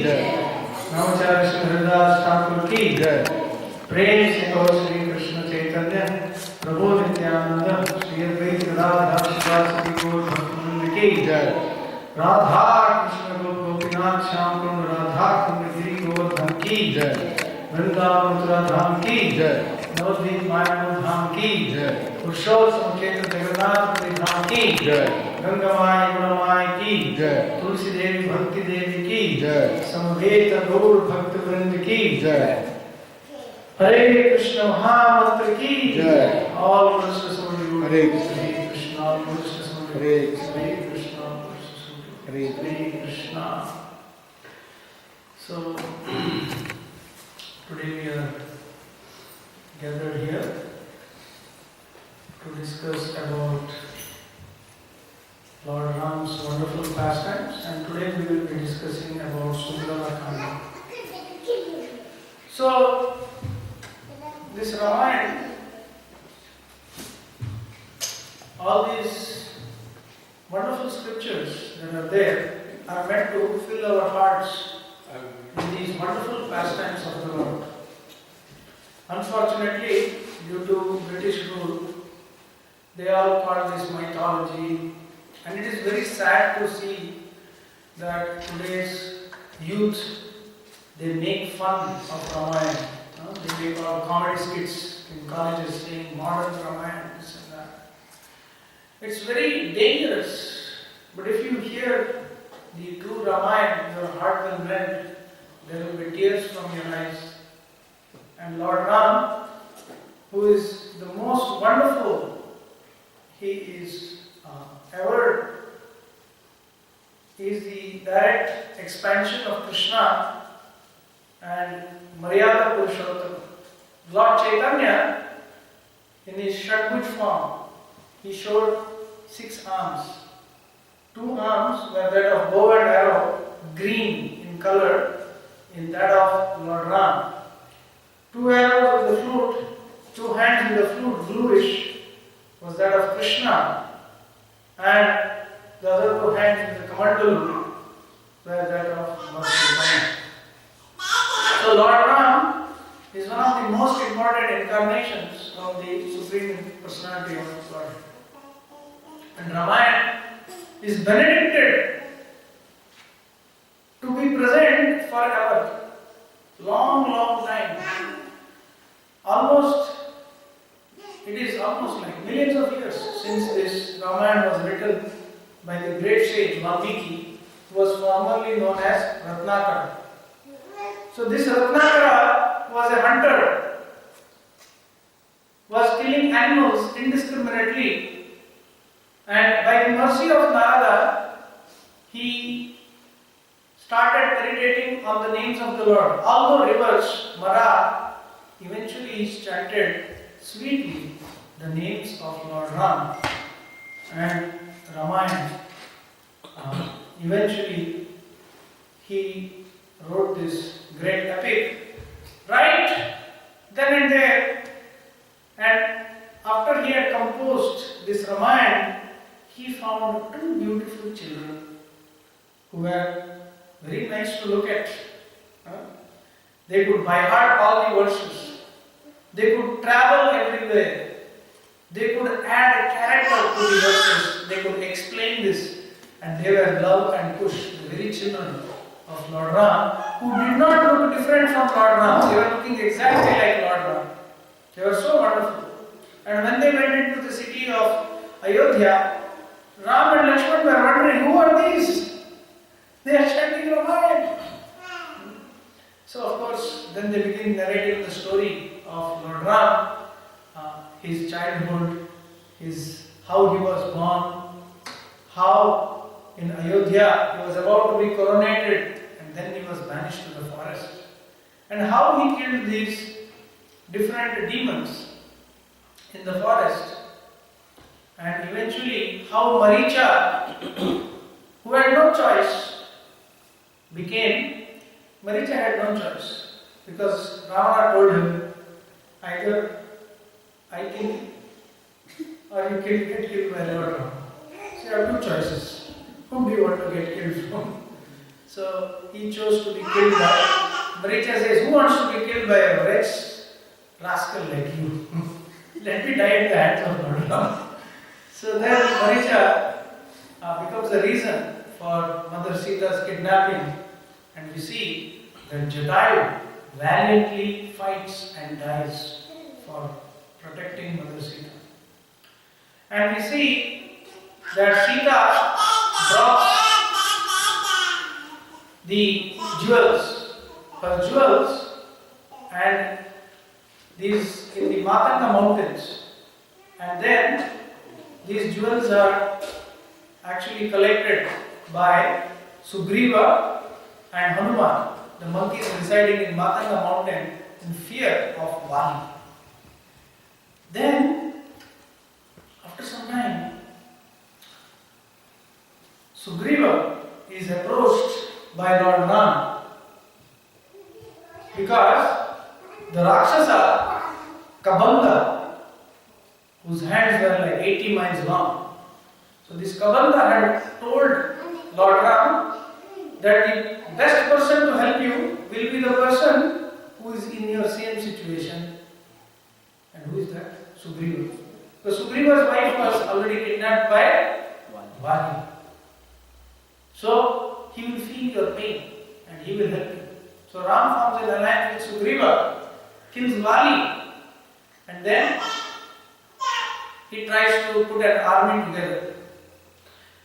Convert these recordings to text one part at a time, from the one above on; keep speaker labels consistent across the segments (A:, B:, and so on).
A: नवचार्य श्री हरिदास ठाकुर की प्रेम से कहो श्री कृष्ण चैतन्य प्रभु नित्यानंद श्री अद्वैत गदाधर शिवासदि गौर भक्तवृंद की राधा कृष्ण गोपीनाथ श्याम कुंड राधा कुंड गिरी गोवर्धन की वृंदावन मथुरा धाम की नवद्वीप मायापुर धाम की पुरुषोत्तम क्षेत्र जगन्नाथ धाम की गंगामाई गुणमाई की तुलसी देवी भक्ति देवी की समवेत गौर भक्त वृंद की हरे कृष्ण महामंत्र की all Krishna Hare Krishna all Krishna Hare Krishna Hare Krishna. So today we are gathered here to discuss about Lord Ram's wonderful pastimes, and today we will be discussing about Sundara Kanda. So this Ramayana, all these wonderful scriptures that are there are meant to fill our hearts with these wonderful pastimes of the Lord. Unfortunately, due to British rule, they all call this mythology, and it is very sad to see that today's youth, they make fun of Ramayana. They make all comedy skits in colleges saying modern Ramayana, this and that. It's very dangerous, but if you hear the true Ramayana, your heart will melt. There will be tears from your eyes. And Lord Ram, who is the most wonderful, he is the direct expansion of Krishna and Maryada Purushottam. Lord Chaitanya, in his Shadbhuj form, he showed 6 arms. 2 arms were that of bow and arrow, green in color, in that of Lord Ram. 2 arrows with the flute, 2 hands with the flute, bluish, was that of Krishna, and the other 2 hands with the kamandalu were that of Lord Chaitanya. So Lord Ram is one of the most important incarnations of the Supreme Personality of God. And Ramayana is benedicted to be present forever. Long, long time. It is almost like millions of years since this Ramayana was written by the great sage Valmiki, who was formerly known as Ratnakara. So this Ratnakara was a hunter, was killing animals indiscriminately, and by the mercy of Narada, he started meditating on the names of the Lord. Although rivers, Mara, eventually he chanted sweetly the names of Lord Ram and Ramayana. Eventually he wrote this great epic right then and there, and after he had composed this Ramayana, he found 2 beautiful children who were very nice to look at. They could by heart all the verses. They could travel everywhere. They could add a character to the verses. They could explain this. And they were Love and Kush, the very children of Lord Ram, who did not look different from Lord Ram. They were looking exactly like Lord Ram. They were so wonderful. And when they went into the city of Ayodhya, Ram and Lakshman were wondering, who are these? They are chanting Ramayana. So of course, then they begin narrating the story of Lord Ram, his childhood, how he was born, how in Ayodhya he was about to be coronated and then he was banished to the forest, and how he killed these different demons in the forest, and eventually how Maricha, who had no choice, Maricha had no choice, because Ravana told him, either I kill you or you get killed by Lord Rama. So you have 2 choices. Whom do you want to get killed from? So he chose to be killed by. Maricha says, who wants to be killed by a wretch rascal like you? Let me die at the hands of Lord Ram. So then Maricha becomes the reason for Mother Sita's kidnapping, and we see that Jatayu valiantly fights and dies for protecting Mother Sita. And we see that Sita drops the jewels, her jewels, and these in the Matanga mountains, and then these jewels are actually collected by Sugriva and Hanuman, the monkeys residing in Matanga mountain, in fear of Vali. Then, after some time, Sugriva is approached by Lord Ram because the Rakshasa Kabanda, whose hands were like 80 miles long. So this Kabanda had told Lord Ram that the best person to help you will be the person who is in your same situation. And who is that? Sugriva. Because Sugriva's wife was already kidnapped by Vali. So he will feel your pain and he will help you. So Ram forms an alliance with Sugriva, kills Vali, and then he tries to put an army together.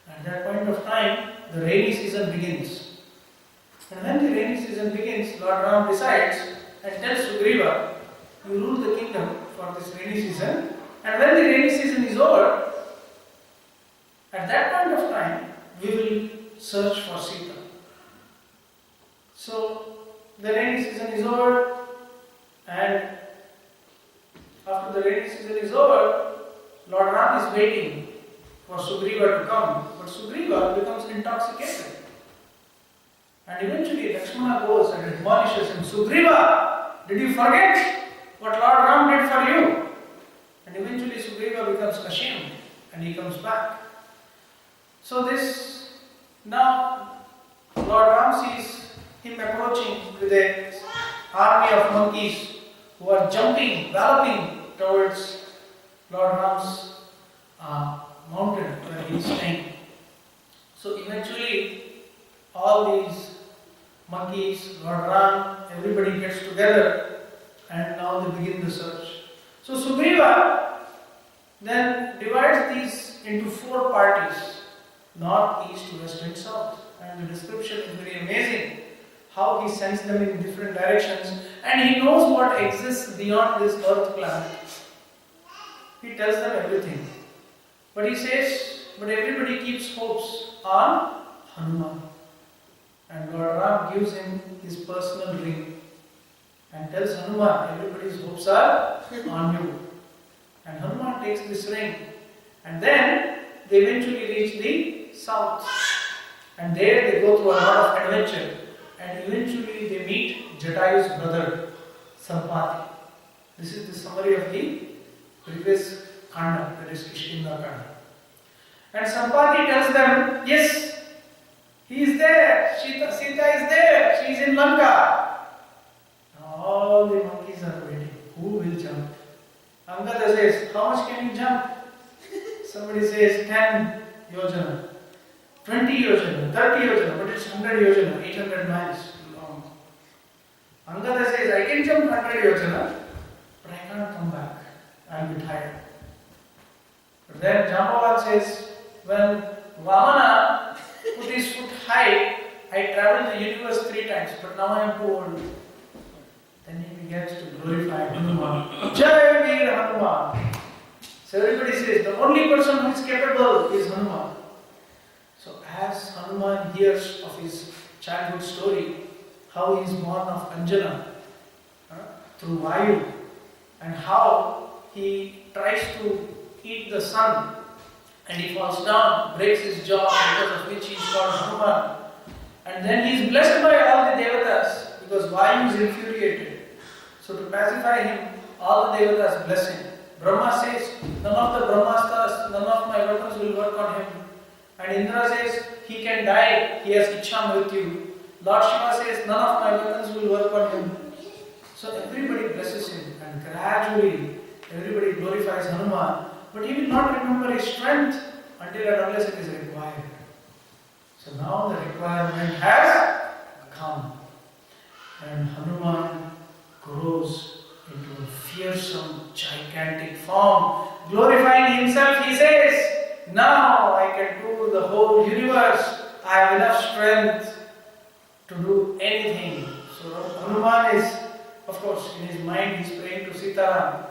A: At that point of time, the rainy season begins. And when the rainy season begins, Lord Ram decides and tells Sugriva, you rule the kingdom for this rainy season. And when the rainy season is over, at that point of time, we will search for Sita. So the rainy season is over, and after the rainy season is over, Lord Ram is waiting for Sugriva to come, but Sugriva becomes intoxicated. And eventually Lakshmana goes and admonishes him, Sugriva, did you forget what Lord Ram did for you? And eventually Sugriva becomes ashamed and he comes back. So now Lord Ram sees him approaching with an army of monkeys who are jumping, galloping towards Lord Ram's mountain where he is staying. So eventually all these monkeys, Lord Ram, everybody gets together and now they begin the search. So Sugriva then divides these into 4 parties, north, east, west and south. And the description is very amazing, how he sends them in different directions, and he knows what exists beyond this earth planet. He tells them everything. But he says, but everybody keeps hopes on Hanuman. And Lord Ram gives him his personal ring and tells Hanuman, everybody's hopes are on you. And Hanuman takes this ring, and then they eventually reach the south. And there they go through a lot of adventure. And eventually they meet Jatayu's brother, Sampati. This is the summary of the previous Kanda, that is Iskcon Kanda. And Sampati tells them, yes, he is there, Sita is there, she is in Lanka. All the monkeys are waiting. Who will jump? Angada says, how much can you jump? Somebody says 10 yojana, 20 yojana, 30 yojana, but it's 100 yojana, 800 miles long. Angada says, I can jump 100 yojana, but I can't come back. I'll be tired. But then Jambavan says, when Vamana put his foot high, I traveled the universe 3 times, but now I am too old. Then he begins to glorify Hanuman. Jai Veer Hanuman. So everybody says, the only person who is capable is Hanuman. So as Hanuman hears of his childhood story, how he is born of Anjana through Vayu, and how he tries to eat the sun and he falls down, breaks his jaw, because of which he is called Hanuman. And then he is blessed by all the devatas because Vayu is infuriated. So to pacify him, all the devatas bless him. Brahma says, none of the Brahmastras, none of my weapons will work on him. And Indra says he can die, he has Ichcha with you. Lord Shiva says none of my weapons will work on him. So everybody blesses him and gradually everybody glorifies Hanuman. But he will not remember his strength until and unless it is required. So now the requirement has come. And Hanuman grows into a fearsome, gigantic form. Glorifying himself, he says, now I can do the whole universe. I have enough strength to do anything. So Hanuman is, of course, in his mind he is praying to Sitaram.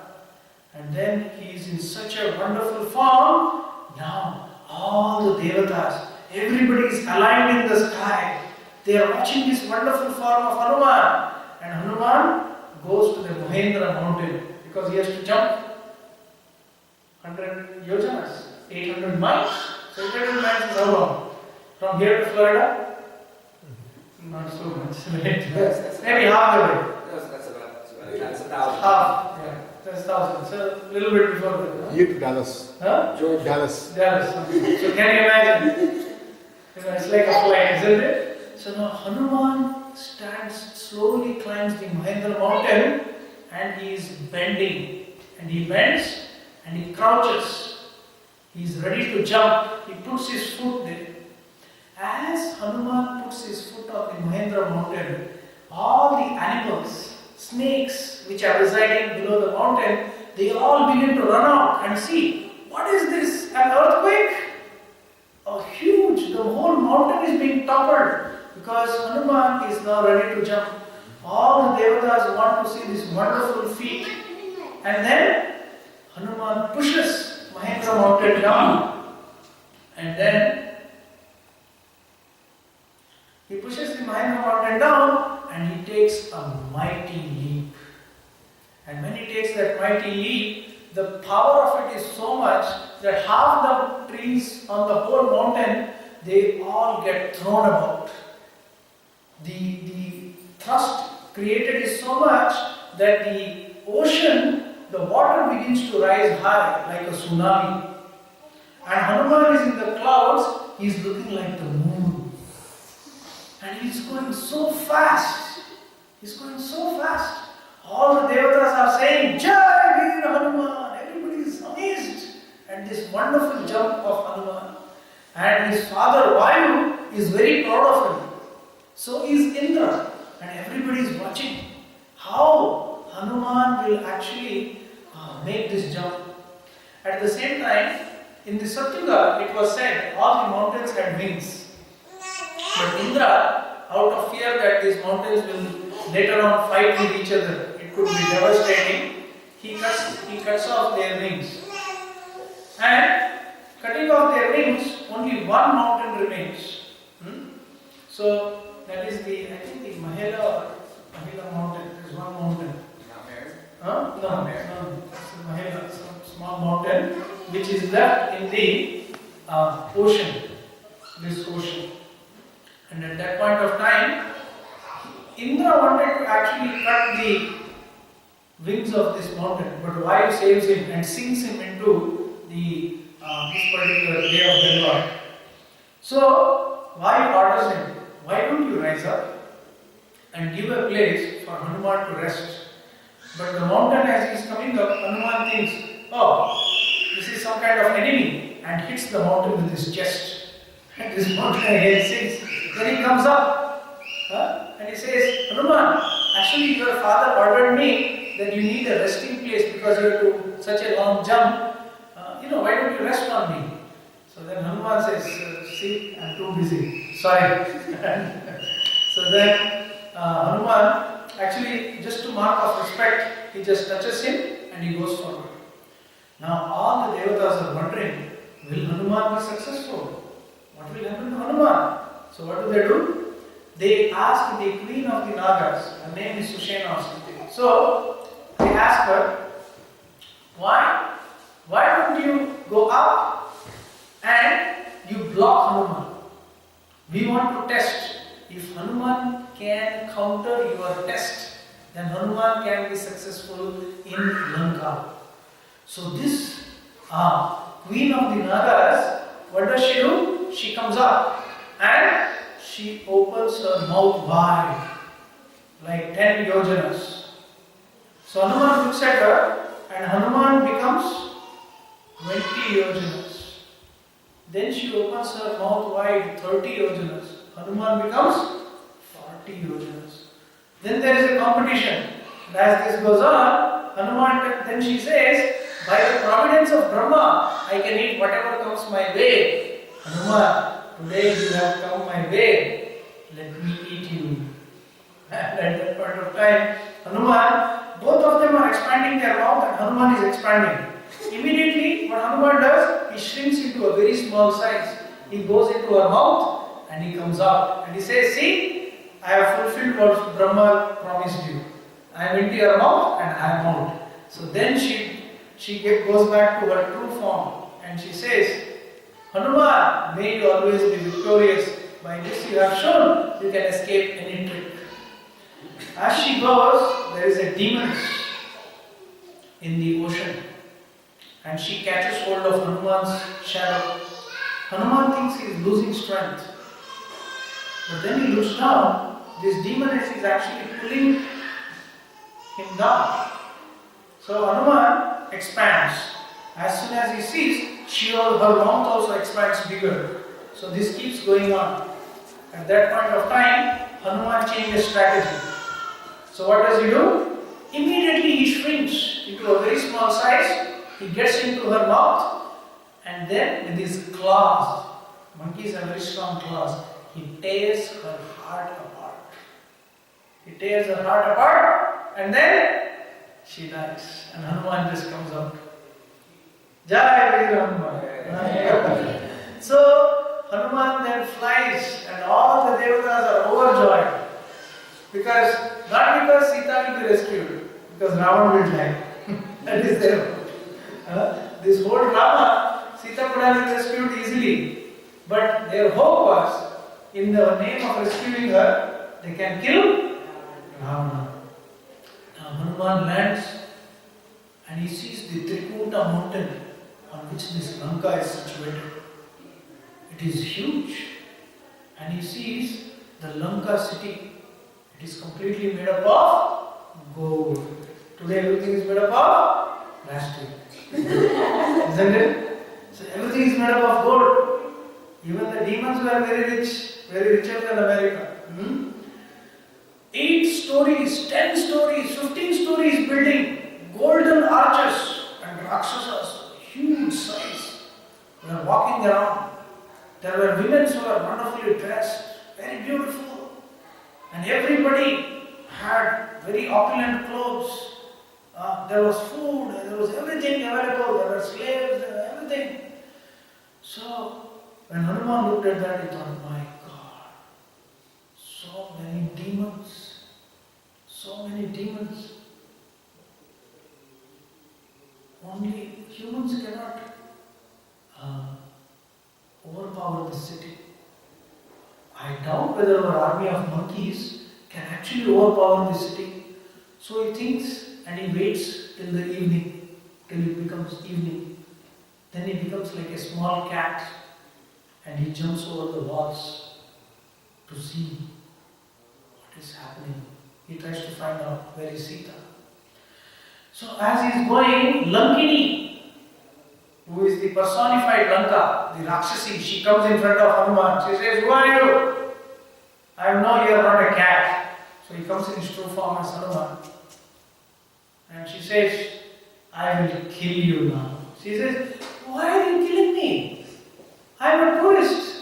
A: And then he is in such a wonderful form. Now all the devatas, everybody is aligned in the sky. They are watching this wonderful form of Hanuman. And Hanuman goes to the Mahendra mountain because he has to jump 100 yojanas, 800 miles. So 800 miles is how long? From here to Florida? Not so much. Maybe half the way.
B: That's 1,000.
A: Half, yeah. That's 1,000. So a little bit before that.
C: You to Dallas.
A: Huh?
C: George Dallas.
A: Dallas. So can you imagine? It's like a flight, isn't it? So now Hanuman stands, slowly climbs the Mahendra mountain and he is bending. And he bends and he crouches. He is ready to jump. He puts his foot there. As Hanuman puts his foot on the Mahendra mountain, all the animals, snakes which are residing below the mountain, they all begin to run out and see, what is this? An earthquake? A huge, the whole mountain is being toppled because Hanuman is now ready to jump. All the devatas want to see this wonderful feat. And then Hanuman pushes Mahendra mountain down. And then he pushes the Mahendra mountain down and he takes a mighty leap. And when he takes that mighty leap, the power of it is so much that half the trees on the whole mountain, they all get thrown about. The thrust created is so much that the ocean, the water begins to rise high like a tsunami. And Hanuman is in the clouds, he is looking like the moon. And he is going so fast. He is going so fast. All the devatas are saying, Jai Veer Hanuman. Everybody is amazed at this wonderful jump of Hanuman. And his father Vayu is very proud of him. So is Indra. And everybody is watching how Hanuman will actually make this jump. At the same time, in the Satyuga, it was said all the mountains had wings. But Indra, out of fear that these mountains will later on fight with each other, it could be devastating, he cuts off their wings. And cutting off their wings, only one mountain remains. So that is I think the Mahela mountain. There is one mountain.
B: Not married?
A: Huh? No, it's the Mahela, some small mountain which is left in the ocean, this ocean. And at that point of time, Indra wanted to actually cut the wings of this mountain, but Vayu saves him and sinks him into this particular day of the Lord. So Vayu orders him, why don't you rise up and give a place for Hanuman to rest? But the mountain, as he is coming up, Hanuman thinks, oh, this is some kind of enemy, and hits the mountain with his chest. And this mountain again sinks. Then he comes up and he says, Hanuman, actually your father ordered me that you need a resting place because you have to such a long jump. Why don't you rest on me? So then Hanuman says, see, I'm too busy. Sorry. So then Hanuman, actually just to mark of respect, he just touches him and he goes forward. Now all the devatas are wondering, will Hanuman be successful? What will happen to Hanuman? So what do? They ask the queen of the Nagas, her name is Sushena or something. So they ask her, why don't you go up and you block Hanuman? We want to test. If Hanuman can counter your test, then Hanuman can be successful in Lanka. So this queen of the Nagas, what does she do? she comes up and she opens her mouth wide, like 10 yojanas. So Hanuman looks at her and Hanuman becomes 20 yojanas. Then she opens her mouth wide, 30 yojanas. Hanuman becomes 40 yojanas. Then there is a competition. And as this goes on, Hanuman, then she says, by the providence of Brahma, I can eat whatever comes my way. Hanuman, today you have come my way, let me eat you. And at that point of time, Hanuman, both of them are expanding their mouth and Hanuman is expanding. Immediately, what Hanuman does, he shrinks into a very small size. He goes into her mouth and he comes out. And he says, see, I have fulfilled what Brahma promised you. I am into your mouth and I am out. So then she goes back to her true form and she says, Hanuman, may you always be victorious. By this you have shown you can escape any trick. As she goes, there is a demon in the ocean and she catches hold of Hanuman's shadow. Hanuman thinks he is losing strength. But then he looks down, this demoness is actually pulling him down. So Hanuman expands. As soon as he sees, her mouth also expands bigger. So this keeps going on. At that point of time, Hanuman changes strategy. So what does he do? Immediately he shrinks into a very small size. He gets into her mouth and then with his claws, monkeys have very strong claws, he tears her heart apart. He tears her heart apart and then she dies. And Hanuman just comes out. Jai Hanuman. So Hanuman then flies and all the devatas are overjoyed. Not because Sita will be rescued, because Ravana will die. That is their hope. This whole drama, Sita could have been rescued easily. But their hope was, in the name of rescuing her, they can kill Ravana. Now Hanuman lands and he sees the Trikuta mountain on which this Lanka is situated. It is huge. And he sees the Lanka city. It is completely made up of gold. Today everything is made up of plastic. Isn't it? So everything is made up of gold. Even the demons were very rich, very richer than America. 8 stories, 10 stories, 15 stories building, golden arches and Rakshasas, huge size. We were walking around. There were women who were wonderfully dressed, very beautiful. And everybody had very opulent clothes. There was food, there was everything available, there were slaves, there were everything. So, when Hanuman looked at that, he thought, my God, so many demons, so many demons. Only humans cannot overpower the city. I doubt whether our army of monkeys can actually overpower the city. So he thinks and he waits till the evening, till it becomes evening. Then he becomes like a small cat and he jumps over the walls to see what is happening. He tries to find out where is Sita. So as he is going, Lankini, who is the personified Lanka, the Rakshasi, she comes in front of Hanuman. She says, who are you? I know you are not a cat. So he comes in his true form as Hanuman. And she says, I will kill you now. She says, why are you killing me? I am a tourist.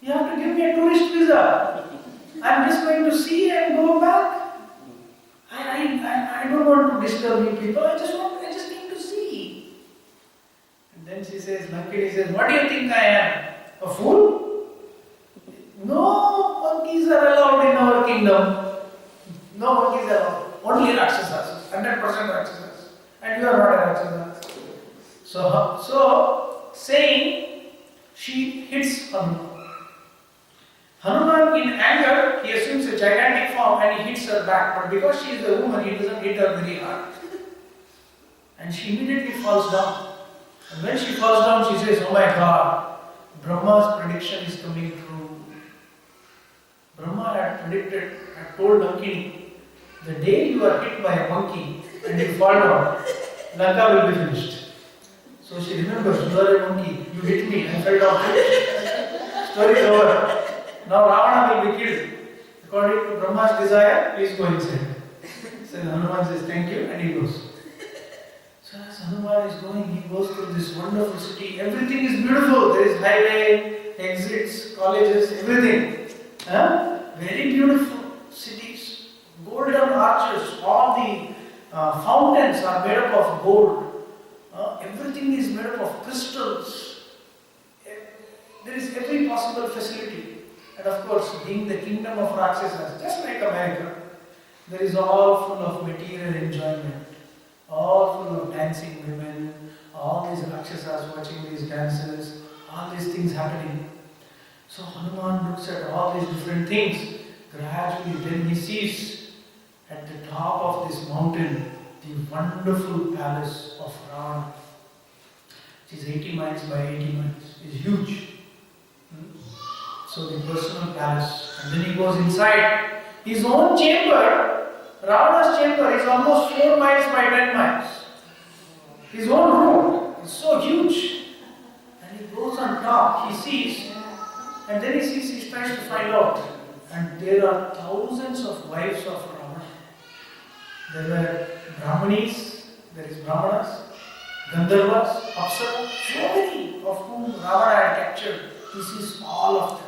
A: You have to give me a tourist visa. I am just going to see and go back. I don't want to disturb you people. I just need to see. And then she says, Lankini says, what do you think I am? A fool? No monkeys are allowed in our kingdom. No monkeys are allowed. Only Rakshasas. 100% Rakshasas. And you are not a Rakshasa. So saying, she hits Hanuman. Hanuman, in anger, he assumes a gigantic form and he hits her back. But because she is a woman, he doesn't hit her very hard. And she immediately falls down. And when she falls down, she says, oh my God, Brahma's prediction is coming true. Brahma had told Lankini, the day you are hit by a monkey and you fall down, Lanka will be finished. So she remembers, you are a monkey, you hit me, I fell down. Story is over. Now Ravana will be killed. According to Brahma's desire, please go inside. So Hanuman says, thank you, and he goes. So as Hanuman is going, he goes through this wonderful city. Everything is beautiful. There is highway, exits, colleges, everything. Very beautiful cities. Golden arches. All the fountains are made up of gold. Everything is made up of crystals. There is every possible facility. And of course, being the kingdom of Rakshasas, just like America, there is all full of material enjoyment. All full of dancing women, all these Rakshasas watching these dances, all these things happening. So Hanuman looks at all these different things. Gradually then he sees at the top of this mountain the wonderful palace of Ravana. It is 80 miles by 80 miles. It is huge. So the personal palace. And then he goes inside. His own chamber, Ravana's chamber, is almost 4 miles by 10 miles. His own room is so huge. And he goes on top, he sees, and then he tries to find out. And there are thousands of wives of Ravana. There were Brahmanis, there is Brahmanas, Gandharvas, Apsara, so many of whom Ravana had captured. He sees all of them.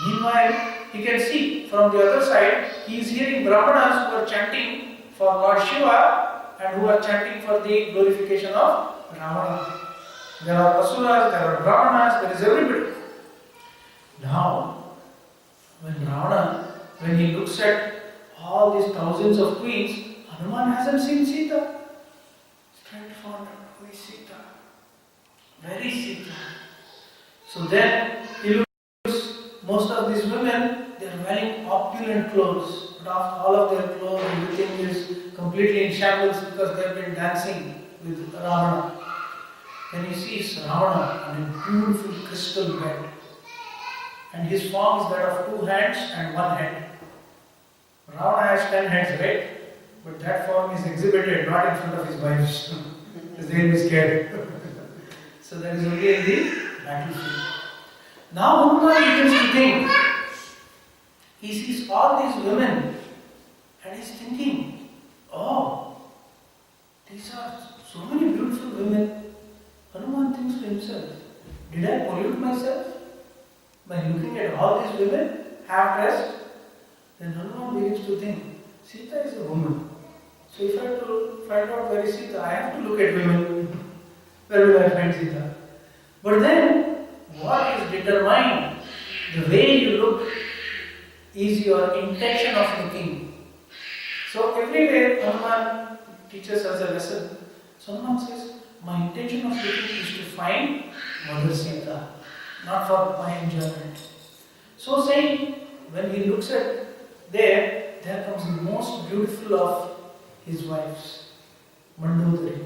A: Meanwhile, he can see from the other side, he is hearing Brahmanas who are chanting for Lord Shiva and who are chanting for the glorification of Ravana. There are Asuras, there are Brahmanas, there is everybody. Now, when he looks at all these thousands of queens, Hanuman hasn't seen Sita. He's trying to find out who is Sita. Where is Sita? So then he looks. Most of these women, they are wearing opulent clothes, but after all of their clothes, everything is completely in shambles because they have been dancing with Ravana. Then he sees Ravana on a beautiful crystal bed, and his form is that of 2 hands and 1 head. Ravana has 10 heads, right? But that form is exhibited not in front of his wives, because they will be scared. So that is only in the battlefield. Now Hanuman begins to think. He sees all these women and he's thinking, oh, these are so many beautiful women. Hanuman thinks to himself, did I pollute myself by looking at all these women half dressed? Then Hanuman begins to think, Sita is a woman. So if I have to find out where is Sita, I have to look at women. Where will I find Sita? But then, what is determined? The way you look is your intention of looking. So everywhere Hanuman teaches us a lesson. So Hanuman says, my intention of looking is to find Mother Sita, not for my enjoyment. So saying, when he looks at there comes the most beautiful of his wives, Mandodari.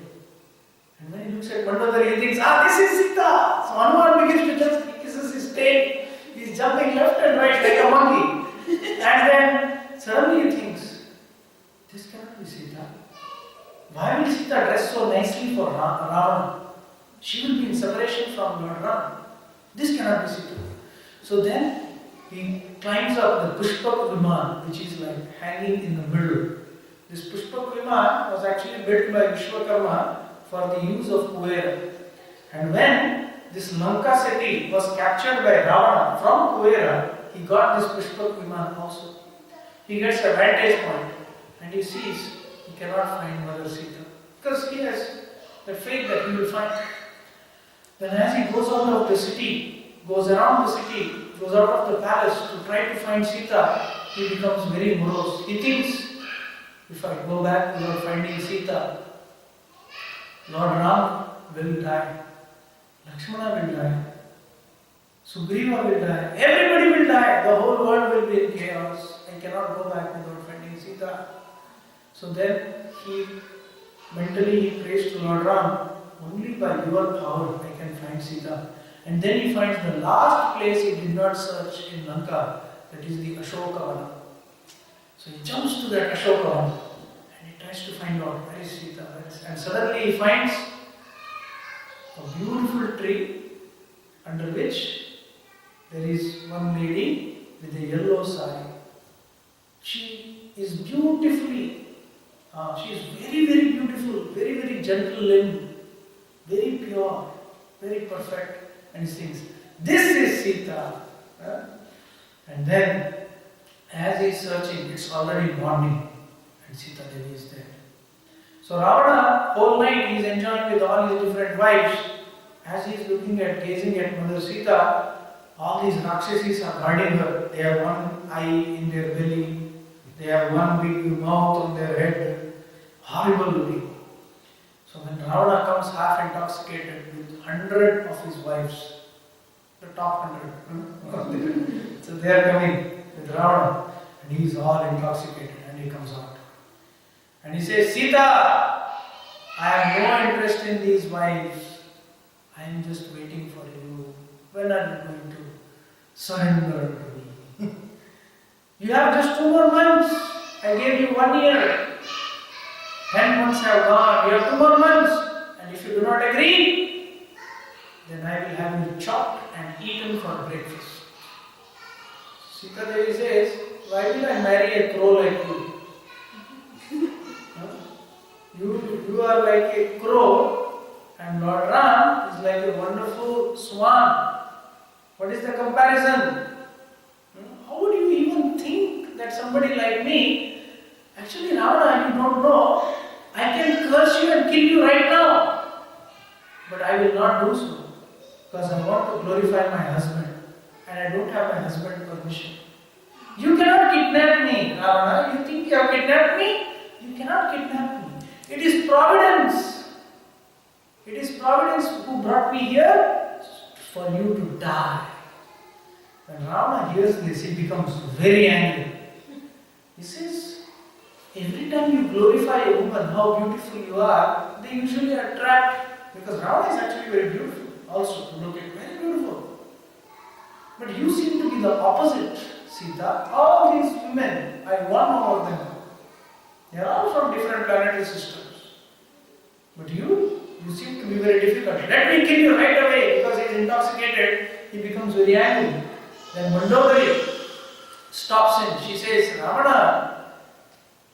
A: And when he looks at Mandodari, he thinks, this is Sita. So Hanuman begins to just, he kisses his tail, he's jumping left and right like a monkey. And then suddenly he thinks, this cannot be Sita. Why will Sita dress so nicely for Ravana? She will be in separation from Lord Ram. This cannot be Sita. So then he climbs up the Pushpak Viman, which is like hanging in the middle. This Pushpak Viman was actually built by Vishwakarma for the use of Kuvera. And when this Lanka city was captured by Ravana from Kuvera, he got this Pushpak Viman also. He gets a vantage point and he sees he cannot find Mother Sita because he has the faith that he will find. Then as he goes out of the city, goes around the city, goes out of the palace to try to find Sita, he becomes very morose. He thinks, if I go back without finding Sita, Lord Ram will die, Lakshmana will die, Sugriva will die, everybody will die, the whole world will be in chaos. I cannot go back without finding Sita. So then he mentally prays to Lord Ram, only by your power I can find Sita. And then he finds the last place he did not search in Lanka, that is the Ashokavana. So he jumps to that Ashokavana and he tries to find out where is Sita. And suddenly he finds a beautiful tree under which there is one lady with a yellow sari. She is beautifully, she is very, very beautiful, very, very gentle limb, very pure, very perfect. And he thinks, this is Sita. And then, as he is searching, it's already morning and Sita Devi is there. So Ravana, whole night he is enjoying with all his different wives. As he is gazing at Mother Sita, all these Rakshasis are guarding her. They have one eye in their belly, they have one big mouth on their head. Horrible looking. So when Ravana comes half intoxicated with 100 of his wives, the top 100, so they are coming with Ravana and he is all intoxicated and he comes out. And he says, Sita, I have no interest in these wives. I am just waiting for you. When are you going to surrender to me? You have just 2 more months. I gave you 1 year. 10 months have gone. You have 2 more months. And if you do not agree, then I will have you chopped and eaten for breakfast. Sita Devi says, why will I marry a crow like you? You are like a crow and Lord Ram is like a wonderful swan. What is the comparison? How would you even think that somebody like me, actually Ravana, you don't know, I can curse you and kill you right now. But I will not do so because I want to glorify my husband and I don't have my husband's permission. You cannot kidnap me, Ravana. You think you have kidnapped me? You cannot kidnap me. It is Providence. It is Providence who brought me here for you to die. When Ravana hears this, he becomes very angry. He says, every time you glorify a woman, how beautiful you are, they usually attract, because Ravana is actually very beautiful also to look at, very beautiful. But you seem to be the opposite, Sita. All these women, I won over them. They are all from different planetary systems. But you seem to be very difficult. Let me kill you right away, because he is intoxicated, he becomes very angry. Then Mandodari stops him. She says, Ravana,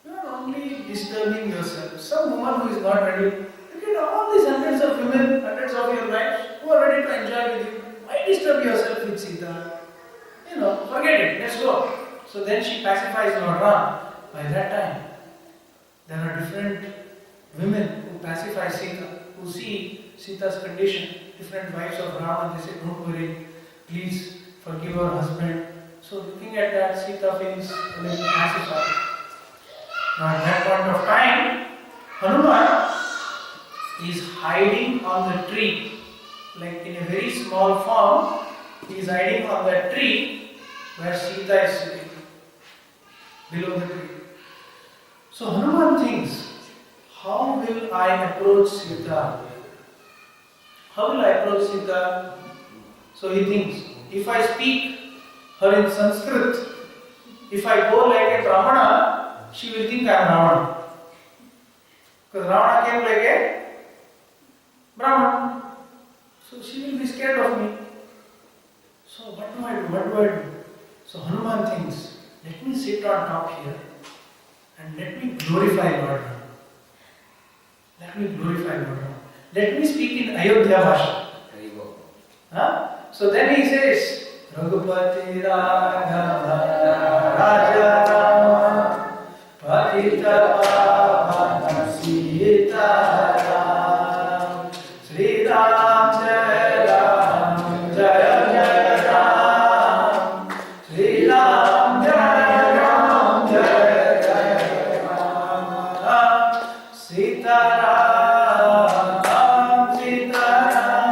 A: you are only disturbing yourself. Some woman who is not ready. Look at all these hundreds of women, hundreds of your wives who are ready to enjoy with you. Why disturb yourself with Sita? Forget it, let's go. So then she pacifies Lord Ram. By that time, there are different women who pacify Sita, who see Sita's condition, different wives of Ram, and they say, don't worry, please forgive her husband. So looking at that, Sita feels a little pacified. Now at that point of time, Hanuman is hiding on the tree, like in a very small form. He is hiding on that tree where Sita is sitting, below the tree. So Hanuman thinks, how will I approach Sita? How will I approach Sita? So he thinks, if I speak her in Sanskrit, if I go like a Brahmana, she will think I am Ravana. Because Ravana came like a Brahman. So she will be scared of me. So what do I do? What do I do? So Hanuman thinks, let me sit on top here and let me glorify Lord Ram. Let me glorify Lord Ram. Let me speak in Ayodhya Bhasha.
B: There you go.
A: So then he says, Raghupati Raghava Raja Rama Patita Pavana Sita Ram Sri Ram Jaya Ram Jaya Jaya Ram Sri Ram Jaya Ram Jaya Jaya Ram Sita Ram Sita Ram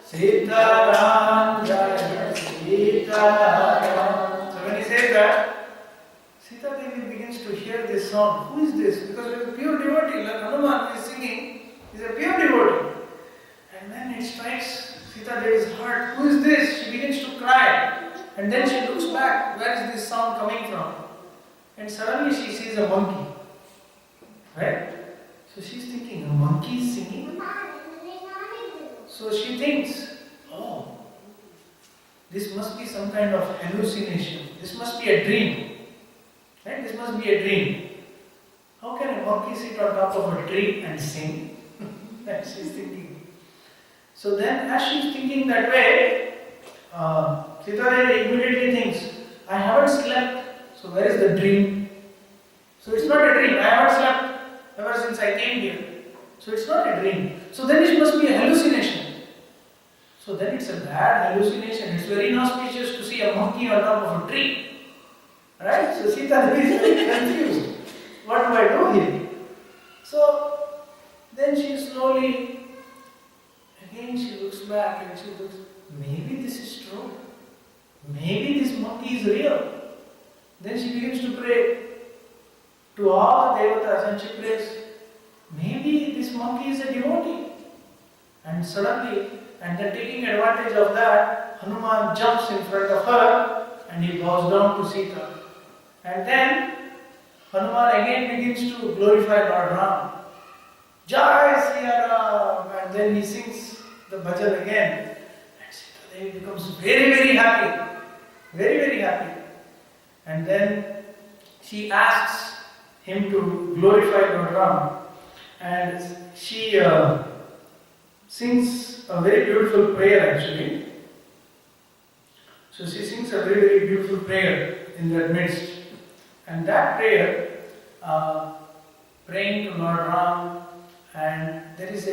A: Sita Ram Jaya Sita Ram. So when he says that, Sita Devi begins to hear this song. Who is this? Because he is a pure devotee, like Hanuman is singing, he is a pure devotee. And then it strikes Sita Devi is hurt. Who is this? She begins to cry. And then she looks back. Where is this sound coming from? And suddenly she sees a monkey. Right? So she's thinking, a monkey is singing? So she thinks, oh, this must be some kind of hallucination. This must be a dream. Right? This must be a dream. How can a monkey sit on top of a tree and sing? That she's thinking. So then, as she's thinking that way, Sita Devi immediately thinks, I haven't slept, so where is the dream? So it's not a dream, I haven't slept ever since I came here. So it's not a dream. So then it must be a hallucination. So then it's a bad hallucination. It's very inauspicious to see a monkey on top of a tree. Right? So Sita Devi is very confused. What do I do here? So then she slowly, again she looks back and she looks, maybe this is true. Maybe this monkey is real. Then she begins to pray to all the devatas and she prays, maybe this monkey is a devotee. And suddenly, and then taking advantage of that, Hanuman jumps in front of her and he bows down to Sita. And then Hanuman again begins to glorify Lord Ram. Jai Siya Ram! And then he sings the bhajan again. And Sita Devi becomes very, very happy. Very, very happy. And then she asks him to glorify Lord Ram. And she sings a very beautiful prayer actually. So she sings a very, very beautiful prayer in that midst. And that prayer, praying to Lord Ram, and there is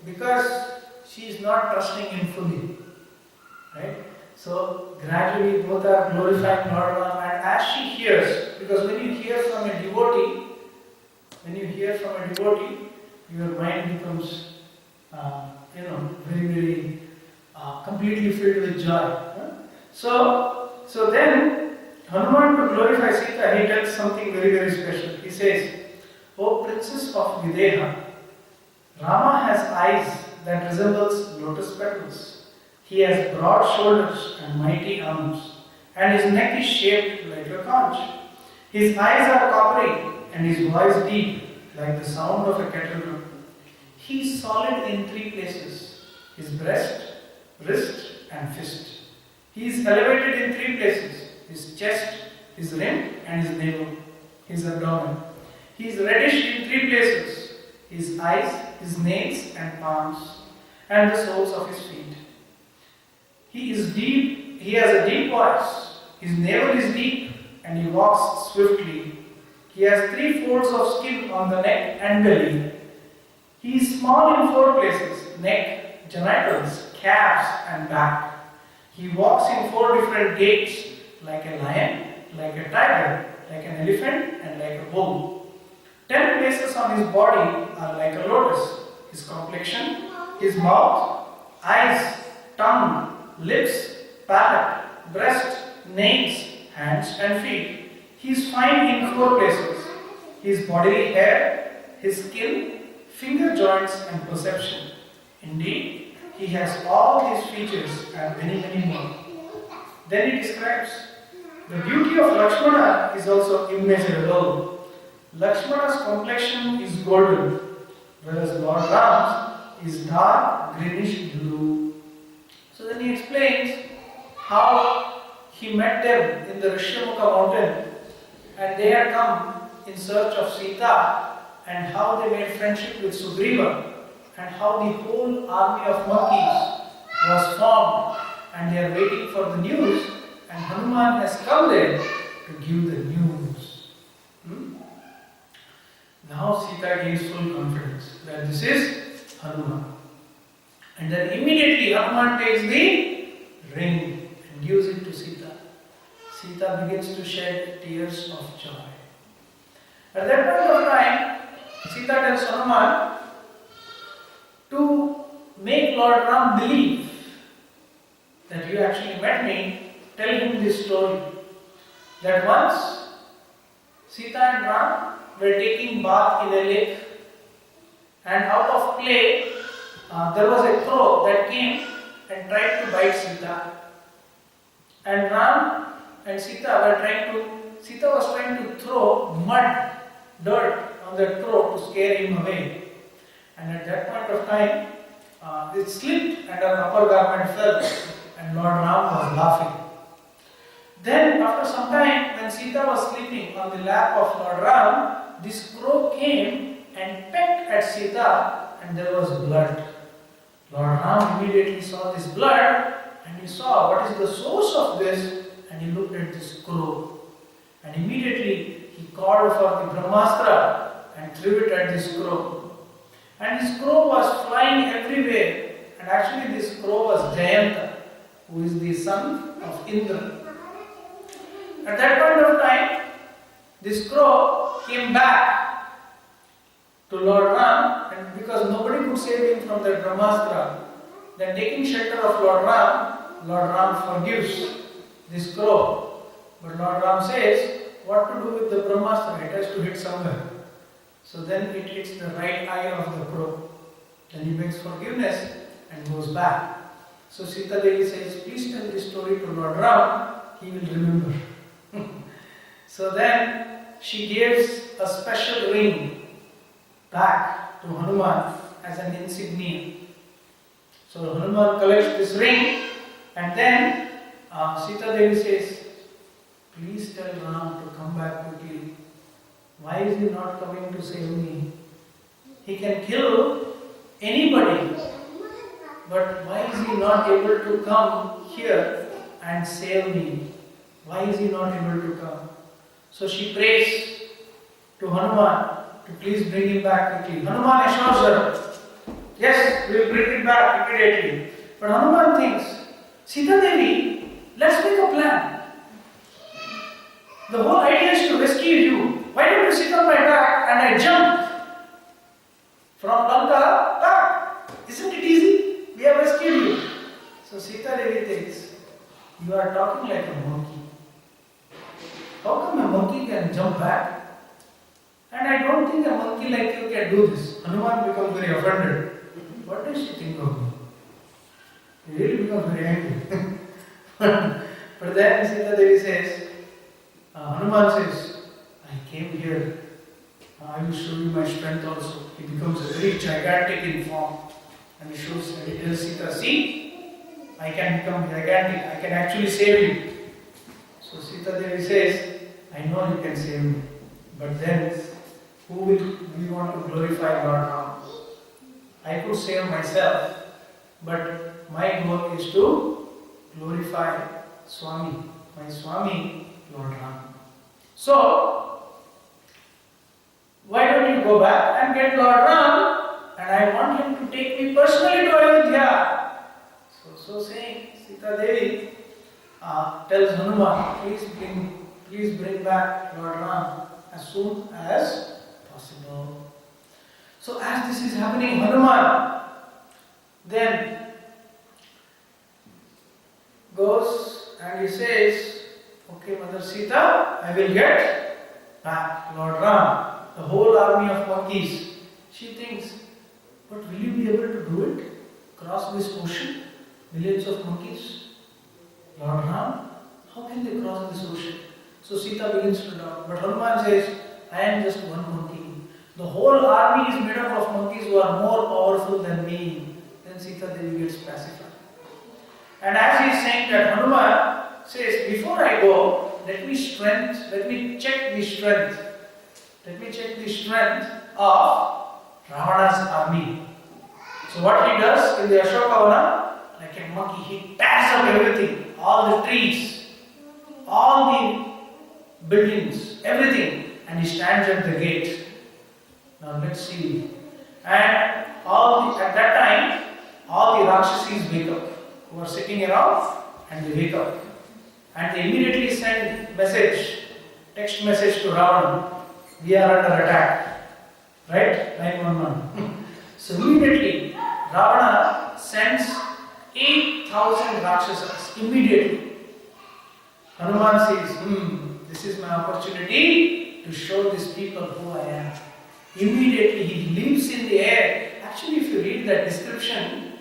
A: because she is not trusting him fully, right? So gradually both are glorifying Lord Ram, and as she hears, because when you hear from a devotee, your mind becomes, very, very completely filled with joy. So then Hanuman, to glorify Sita, he tells something very, very special. He says, O Princess of Videha, Rama has eyes that resembles lotus petals. He has broad shoulders and mighty arms, and his neck is shaped like a conch. His eyes are coppery, and his voice deep, like the sound of a kettle drum. He is solid in three places: his breast, wrist, and fist. He is elevated in three places: his chest, his rim, and his navel, his abdomen. He is reddish in three places: his eyes, his nails and palms, and the soles of his feet. He has a deep voice, his navel is deep, and he walks swiftly. He has 3 folds of skin on the neck and belly. He is small in 4 places: neck, genitals, calves, and back. He walks in 4 different gaits, like a lion, like a tiger, like an elephant, and like a bull. 10 places on his body are like a lotus: his complexion, his mouth, eyes, tongue, lips, palate, breast, nails, hands, and feet. He is fine in 4 places: his bodily hair, his skin, finger joints, and perception. Indeed, he has all these features and many, many more. Then he describes, the beauty of Lakshmana is also immeasurable. Lakshmana's complexion is golden, whereas Lord Ram's is dark greenish blue. So then he explains how he met them in the Rishyamukha mountain, and they had come in search of Sita, and how they made friendship with Sugriva, and how the whole army of monkeys was formed, and they are waiting for the news, and Hanuman has come there to give the news. Now Sita gains full confidence that this is Hanuman. And then immediately Hanuman takes the ring and gives it to Sita. Sita begins to shed tears of joy. At that point of time, Sita tells Hanuman to make Lord Ram believe that you actually met me. Tell him this story, that once Sita and Ram were taking bath in a lake, and out of clay there was a crow that came and tried to bite Sita. And Ram and Sita was trying to throw mud, dirt on their throat to scare him away. And at that point of time, it slipped and her upper garment fell, and Lord Ram was laughing. Then, after some time, when Sita was sleeping on the lap of Lord Ram, this crow came and pecked at Sita, and there was blood. Lord Ram immediately saw this blood, and he saw what is the source of this, and he looked at this crow. And immediately he called for the Brahmastra and threw it at this crow. And this crow was flying everywhere, and actually this crow was Jayanta, who is the son of Indra. At that point of time, this crow came back to Lord Ram, and because nobody could save him from that Brahmastra, then taking shelter of Lord Ram forgives this crow. But Lord Ram says, what to do with the Brahmastra? It has to hit somewhere. So then it hits the right eye of the crow. Then he begs forgiveness and goes back. So Sita Devi says, please tell this story to Lord Ram, he will remember. So then she gives a special ring back to Hanuman as an insignia. So Hanuman collects this ring, and then Sita Devi says, please tell Ram to come back quickly. Why is he not coming to save me? He can kill anybody, but why is he not able to come here and save me? Why is he not able to come? So she prays to Hanuman to please bring him back quickly. Hanuman assures her, yes, we will bring him back immediately. But Hanuman thinks, Sita Devi, let's make a plan. The whole idea is to rescue you. Why don't you sit on my back and I jump from Lanka back? Isn't it easy? We have rescued you. So Sita Devi thinks, you are talking like a monkey. How come a monkey can jump back? And I don't think a monkey like you can do this. Hanuman becomes very offended. What does she think of me? He really becomes very angry. But then Sita Devi says, Hanuman says, I came here. I will show you my strength also. He becomes a very gigantic in form. And he shows, and he tells Sita, see, I can become gigantic. I can actually save you. So Sita Devi says, I know you can save me. But then, who will we want to glorify Lord Ram? I could save myself, but my goal is to glorify Swami, my Swami, Lord Ram. So, why don't you go back and get Lord Ram, and I want him to take me personally to Ayodhya. So saying, Sita Devi tells Hanuman, please bring back Lord Ram as soon as possible. So as this is happening, Hanuman then goes and he says, okay, Mother Sita, I will get back Lord Ram. The whole army of monkeys. She thinks, but will you be able to do it? Cross this ocean? Millions of monkeys? Lord Ram, how can they cross this ocean? So Sita begins to doubt. But Hanuman says, I am just one monkey. The whole army is made up of monkeys who are more powerful than me. Then Sita Devi gets pacified. And as he is saying that, Hanuman says, before I go, let me check the strength. Let me check the strength of Ravana's army. So what he does in the Ashokavana, like a monkey, he tears up everything, all the trees, all the buildings, everything, and he stands at the gate. Now let's see. And at that time, all the Rakshasis wake up, who are sitting around, and they wake up. And they immediately send text message to Ravana, we are under attack. Right? 911. So immediately, Ravana sends 8,000 Rakshasas. Immediately. Hanuman says, this is my opportunity to show these people who I am. Immediately he leaps in the air. Actually, if you read that description,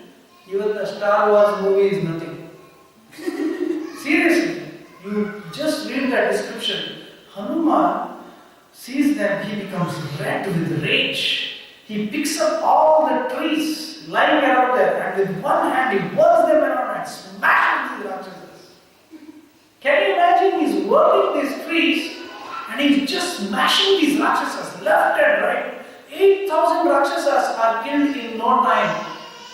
A: Even the Star Wars movie is nothing. Seriously, you just read that description. Hanuman sees them, he becomes red with rage. He picks up all the trees lying around there and with one hand he whirls them around and smashes these Rakshasas. Can you imagine? He's whirling these trees and he's just smashing these Rakshasas left and right. 8,000 Rakshasas are killed in no time.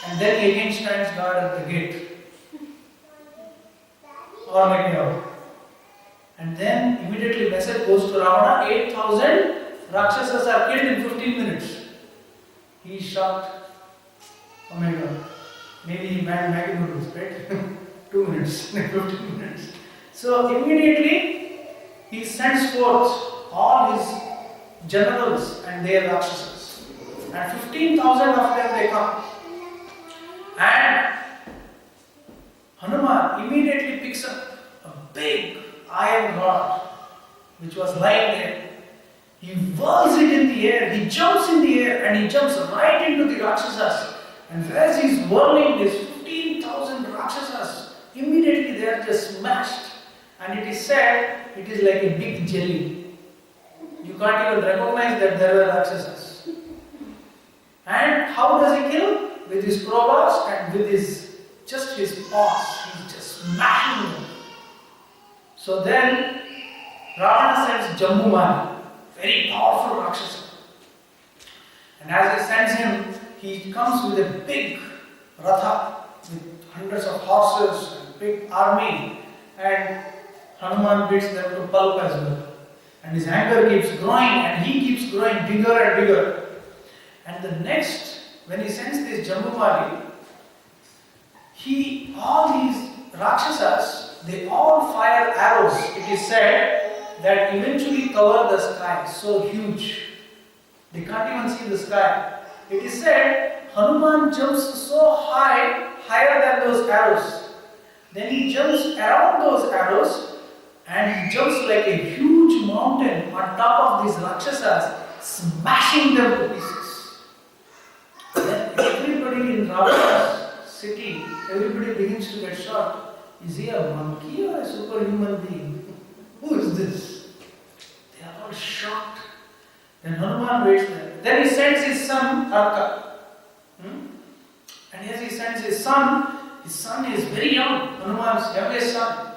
A: And then he again stands guard at the gate. Or make it out. And then immediately message goes to Ravana, 8,000 Rakshasas are killed in 15 minutes. He is shocked. Oh my God. Maybe he made Maggie noodles, right? 2 minutes, 15 minutes. So immediately he sends forth all his generals and their Rakshasas. And 15,000 of them they come. And Hanuman immediately picks up a big iron rod which was lying there. He whirls it in the air, he jumps in the air and he jumps right into the Rakshasas. And as he's whirling this 15,000 Rakshasas, immediately they are just smashed. And it is said it is like a big jelly. You can't even recognize that there were Rakshasas. And how does he kill? With his crowbars and with his paws. He's just smashing them. So then Ravana sends Jambumani, very powerful Rakshasa. And as he sends him, he comes with a big ratha with hundreds of horses and big army. And Hanuman beats them to pulp as well. And his anger keeps growing and he keeps growing bigger and bigger. And the next, when he sends this Jambumari, all these Rakshasas, they all fire arrows. It is said that eventually cover the sky, so huge. They can't even see the sky. It is said Hanuman jumps so high, higher than those arrows. Then he jumps around those arrows and he jumps like a huge mountain on top of these Rakshasas, smashing them to pieces. Then everybody in Ravana's city, everybody begins to get shocked. Is he a monkey or a superhuman being? Who is this? They are all shocked. Then Hanuman waits there. Then he sends his son Arka. And as he sends his son is very young. Hanuman's youngest son.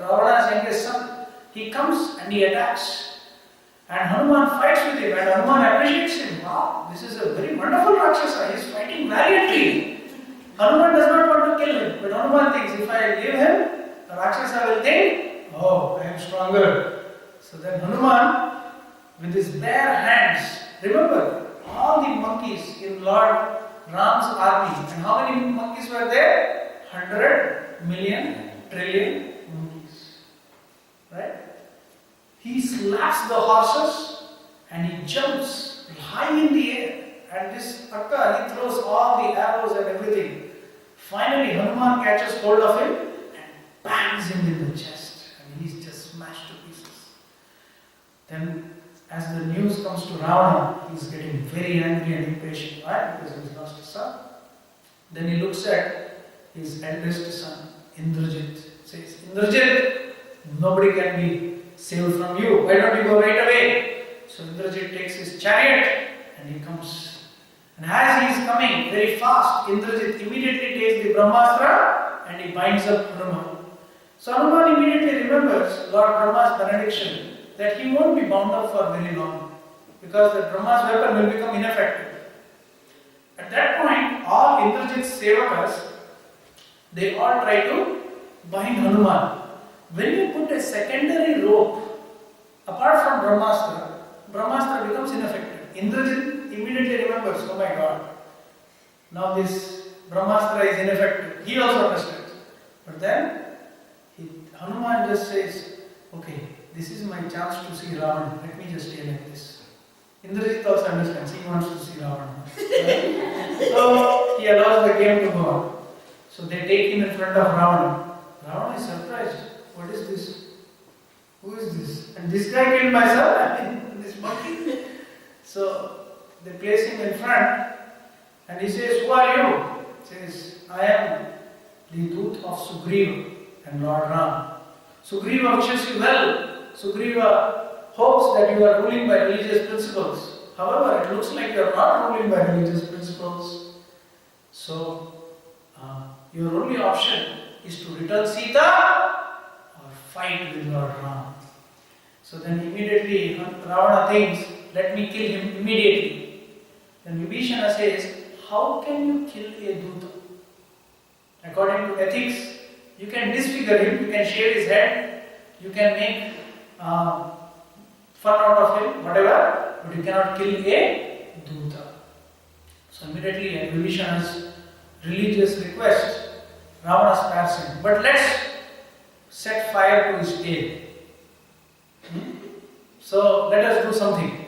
A: Ravana's youngest son. He comes and he attacks. And Hanuman fights with him and Hanuman appreciates him. Wow, this is a very wonderful Rakshasa. He is fighting valiantly. Hanuman does not want to kill him, but Hanuman thinks if I leave him, the Rakshasa will think, oh, I am stronger. So then Hanuman, with his bare hands, remember, all the monkeys in Lord Ram's army, and how many monkeys were there? 100 million trillion monkeys. Right? He slaps the horses and he jumps high in the air. And this Akka, he throws all the arrows and everything. Finally, Hanuman catches hold of him and bangs him in the chest. And he's just smashed to pieces. Then, as the news comes to Ravana, he's getting very angry and impatient. Why? Because he's lost his son. Then he looks at his eldest son, Indrajit. Says, Indrajit, nobody can be saved from you. Why don't you go right away? So Indrajit takes his chariot and he comes. And as he is coming very fast, Indrajit immediately takes the Brahmastra and he binds up Hanuman. So Hanuman immediately remembers Lord Brahma's benediction that he won't be bound up for very long because the Brahma's weapon will become ineffective. At that point, all Indrajit's sevakas, they all try to bind Hanuman. When you put a secondary rope apart from Brahmastra, Brahmastra becomes ineffective. Indrajit immediately remembers, oh my God, now this Brahmastra is ineffective. He also understands. But then, Hanuman just says, okay, this is my chance to see Ravana. Let me just stay like this. Indrajit also understands. He wants to see Ravana. So, he allows the game to go on. So, they take him in front of Ravana. Ravana is surprised. What is this? Who is this? And this guy killed my son? This monkey? So, they place him in front and he says, who are you? says, I am the Dut of Sugriva and Lord Ram. Sugriva wishes you well. Sugriva hopes that you are ruling by religious principles. However, it looks like you are not ruling by religious principles. So, your only option is to return Sita or fight with Lord Ram. So then immediately Ravana thinks, let me kill him immediately. Then Vibhishana says, how can you kill a Duta? According to ethics, you can disfigure him, you can shave his head, you can make fun out of him, whatever, but you cannot kill a Duta. So immediately at Vibhishana's religious request, Ravana spares him. But let's set fire to his tail. So let us do something.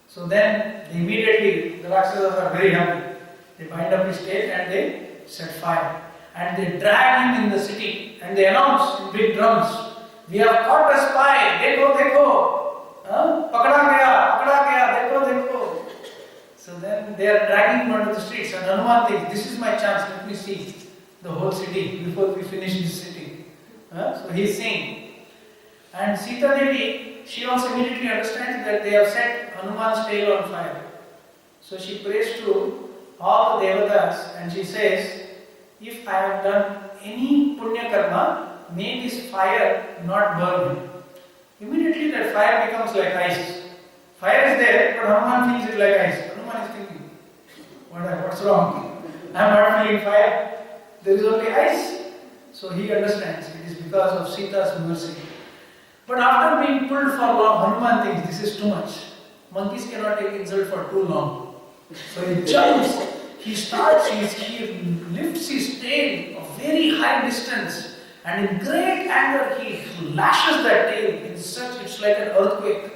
A: So then immediately the Rakshasas are very happy. They bind up his tail and they set fire. And they drag him in the city and they announce in big drums, we have caught a spy, dekho, dekho, pakda gaya, dekho, dekho. So then they are dragging him onto the streets and Hanuman thinks, this is my chance, let me see the whole city before we finish this city. So he is saying, and Sita Devi, she also immediately understands that they have set Hanuman's tail on fire. So she prays to all the Devatas and she says, if I have done any punya karma, may this fire not burn him. Immediately that fire becomes like ice. Fire is there, but Hanuman feels it like ice. Hanuman is thinking, what's wrong? I am not feeling fire. There is only ice. So he understands it is because of Sita's mercy. But after being pulled for long, Hanuman thinks this is too much. Monkeys cannot take insult for too long. So he jumps, he lifts his tail a very high distance and in great anger he lashes that tail it's like an earthquake.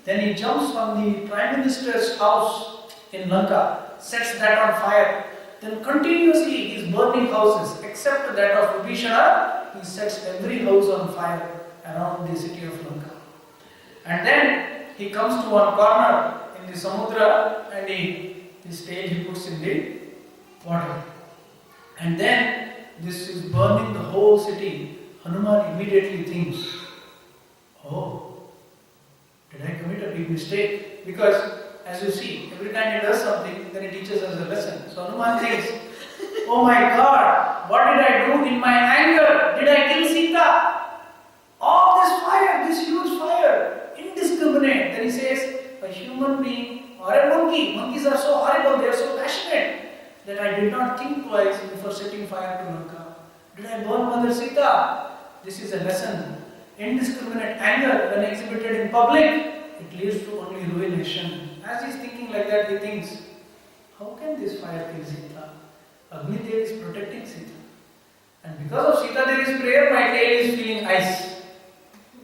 A: Then he jumps from the Prime Minister's house in Lanka, sets that on fire. Then continuously he is burning houses except that of Vibhishana, he sets every house on fire around the city of Lanka. And then he comes to one corner in the Samudra and his tail he puts in the water. And then this is burning the whole city. Hanuman immediately thinks, oh, did I commit a big mistake? Because as you see, every time he does something, then he teaches us a lesson. So Hanuman thinks, oh my God, what did I do in my anger? Did I kill Sita? All this fire, this huge fire, indiscriminate. Then he says, a human being or a monkey. Monkeys are so horrible, they are so passionate that I did not think twice before setting fire to Lanka. Did I burn Mother Sita? This is a lesson. Indiscriminate anger, when exhibited in public, it leads to only ruination. As he is thinking like that, he thinks, how can this fire kill Sita? Agni Dev is protecting Sita. And because of Sita Devi's prayer, my tail is feeling ice.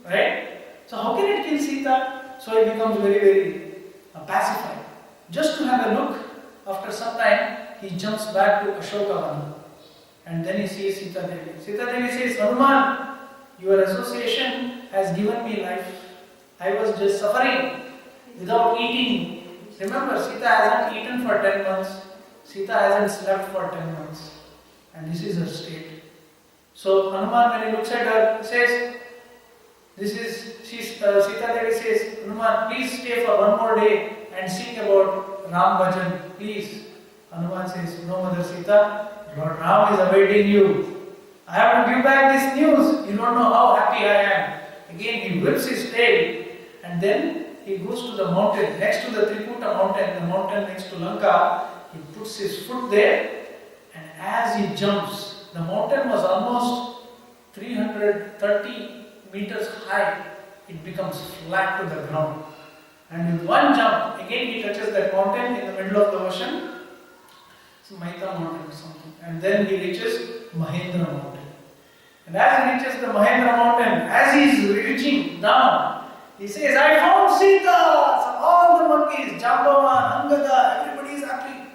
A: Right? So how can it kill Sita? So he becomes very, very pacified. Just to have a look, after some time, he jumps back to Ashokavana. And then he sees Sita Devi. Sita Devi says, Hanuman, your association has given me life. I was just suffering without eating. Remember, Sita hasn't eaten for 10 months. Sita hasn't slept for 10 months. And this is her state. So Hanuman, when he looks at her, says, Sita Devi says, Hanuman, please stay for one more day and sing about Ram Bhajan, please. Hanuman says, no, Mother Sita, Lord Ram is awaiting you. I have to give back this news. You don't know how happy I am. Again, he whips his tail and then he goes to the mountain, next to the Trikuta mountain, the mountain next to Lanka. He puts his foot there and as he jumps, the mountain was almost 330 meters high. It becomes flat to the ground. And with one jump, again he touches that mountain in the middle of the ocean. It's Maita mountain or something. And then he reaches Mahendra mountain. And as he reaches the Mahendra mountain, as he is reaching down, he says, I found Sita! So all the monkeys, Jambavan, Angada, everybody is happy.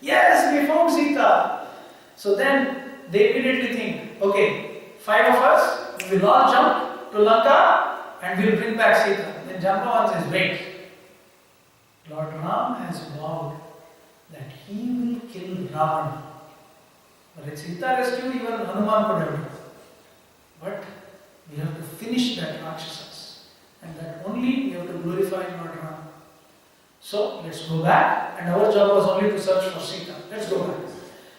A: Yes, we found Sita. So then they immediately think, okay, 5 of us, we will all jump to Lanka and we will bring back Sita. Then Jambavan says, wait. Lord Ram has vowed that he will kill Ravana But in Sita rescue, even Hanuman could have done. But we have to finish that Rakshasas. And that only we have to glorify Lord Ram. So let's go back, and our job was only to search for Sita. Let's go back.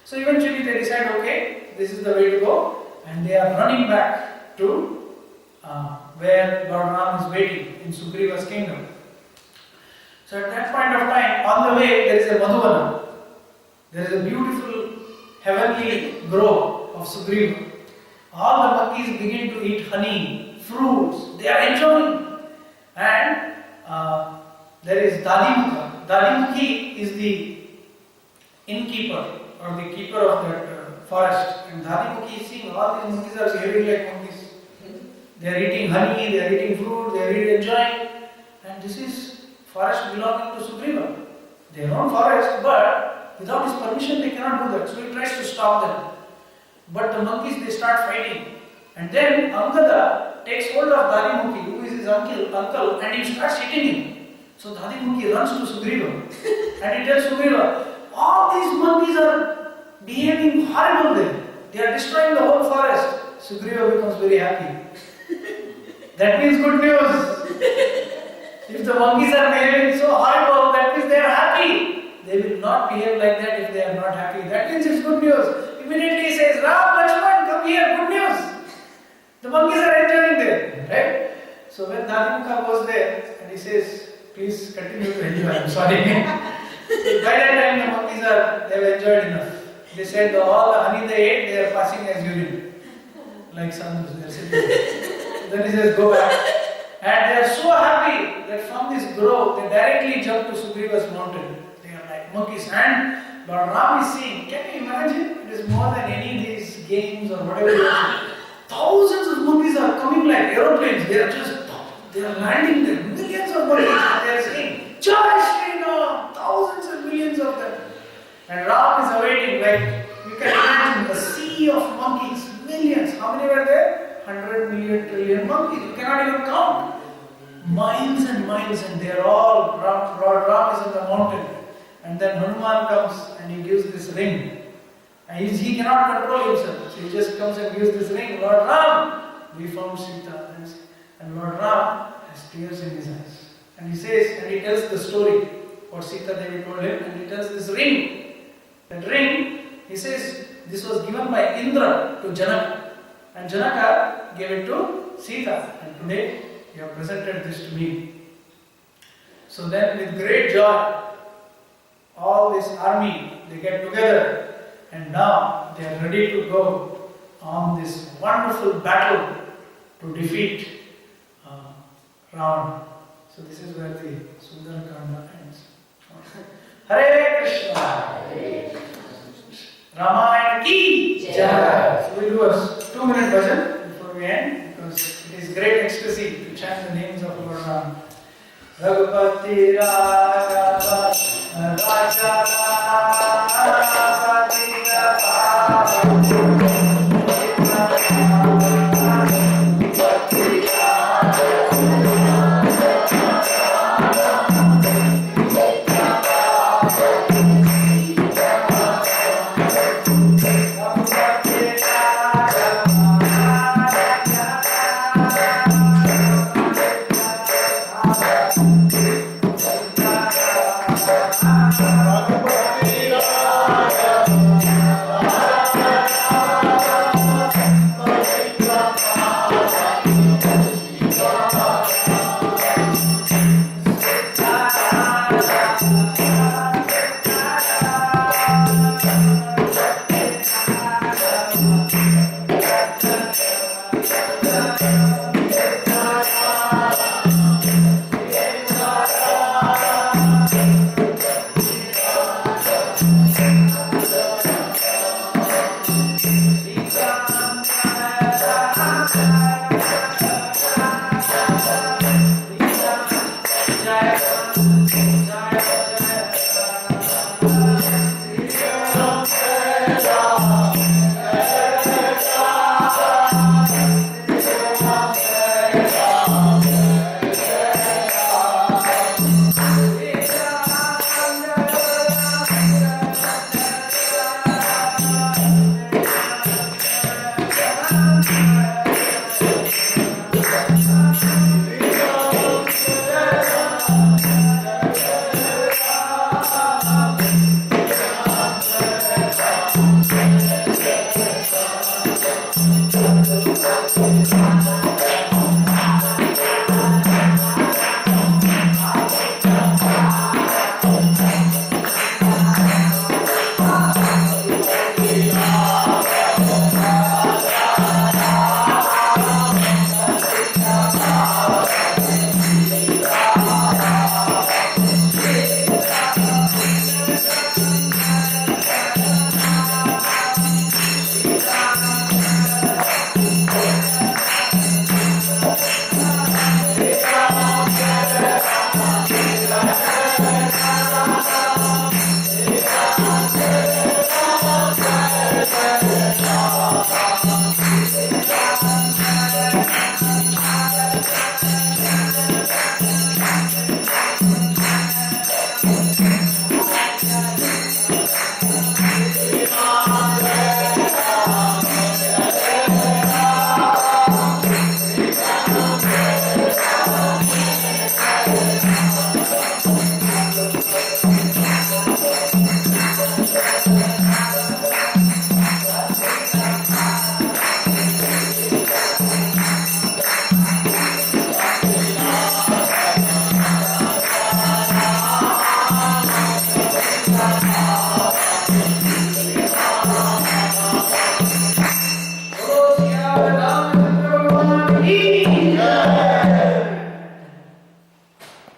A: So eventually they decide, okay, this is the way to go, and they are running back to where Lord Ram is waiting in Sugriva's kingdom. So at that point of time, on the way there is a Madhuvana. There is a beautiful heavenly grove of Sugriva. All the monkeys begin to eat honey, fruits. They are enjoying. And there is Dadimukha. Dadimukhi is the innkeeper or the keeper of that forest. And Dadimukhi is seeing all these monkeys are behaving like monkeys. They are eating honey, they are eating fruit, they are really enjoying. And this is forest belonging to Sugriva. Their own forest, but without his permission they cannot do that. So he tries to stop them. But the monkeys, they start fighting. And then Angada takes hold of Dadimukhi, who is his uncle, and he starts hitting him. So Dadimukhi runs to Sugriva and he tells Sugriva, all these monkeys are behaving horrible there. They are destroying the whole forest. Sugriva becomes very happy. That means good news. If the monkeys are behaving so horrible, that means they are happy. They will not behave like that if they are not happy. That means it's good news. Immediately he says, Ram, Lakshman, come here, good news. The monkeys are enjoying there, right? So when Dadimukha goes there and he says, please continue to enjoy, I'm sorry. So by that time the monkeys they've enjoyed enough. They said all the honey they ate, they are passing as urine. Like sandals, they are sitting there. Then he says, go back. And they are so happy that from this grove, they directly jump to Sugriva's mountain. They are like monkeys. And Lord Ram is seeing, can you imagine? It is more than any of these games or whatever you want. Thousands of monkeys are coming like aeroplanes. They are landing there. Millions of monkeys. And they are saying, Jai Shri Ram! Thousands and millions of them. And Ram is awaiting, like, you can imagine a sea of monkeys. Millions. How many were there? 100 million trillion monkeys. You cannot even count. Miles and miles, and they are all, Lord Ram is in the mountain. And then Hanuman comes and he gives this ring. And he cannot control himself. So he just comes and gives this ring. Lord Ram, we found Sita. And Lord Ram has tears in his eyes. And he says, and he tells the story, what Sita Devi told him, and he tells this ring. That ring, he says, this was given by Indra to Janaka. And Janaka gave it to Sita. And today, you have presented this to me. So then, with great joy, all this army, they get together. And now, they are ready to go on this wonderful battle to defeat Ravana. So this is where the Sundara Kanda ends. Hare Krishna! Ramayana ki Jai! So we do a 2-minute bhajan before we end, because it is great ecstasy to chant the names of Lord Ram. Raghupati Raghava Raja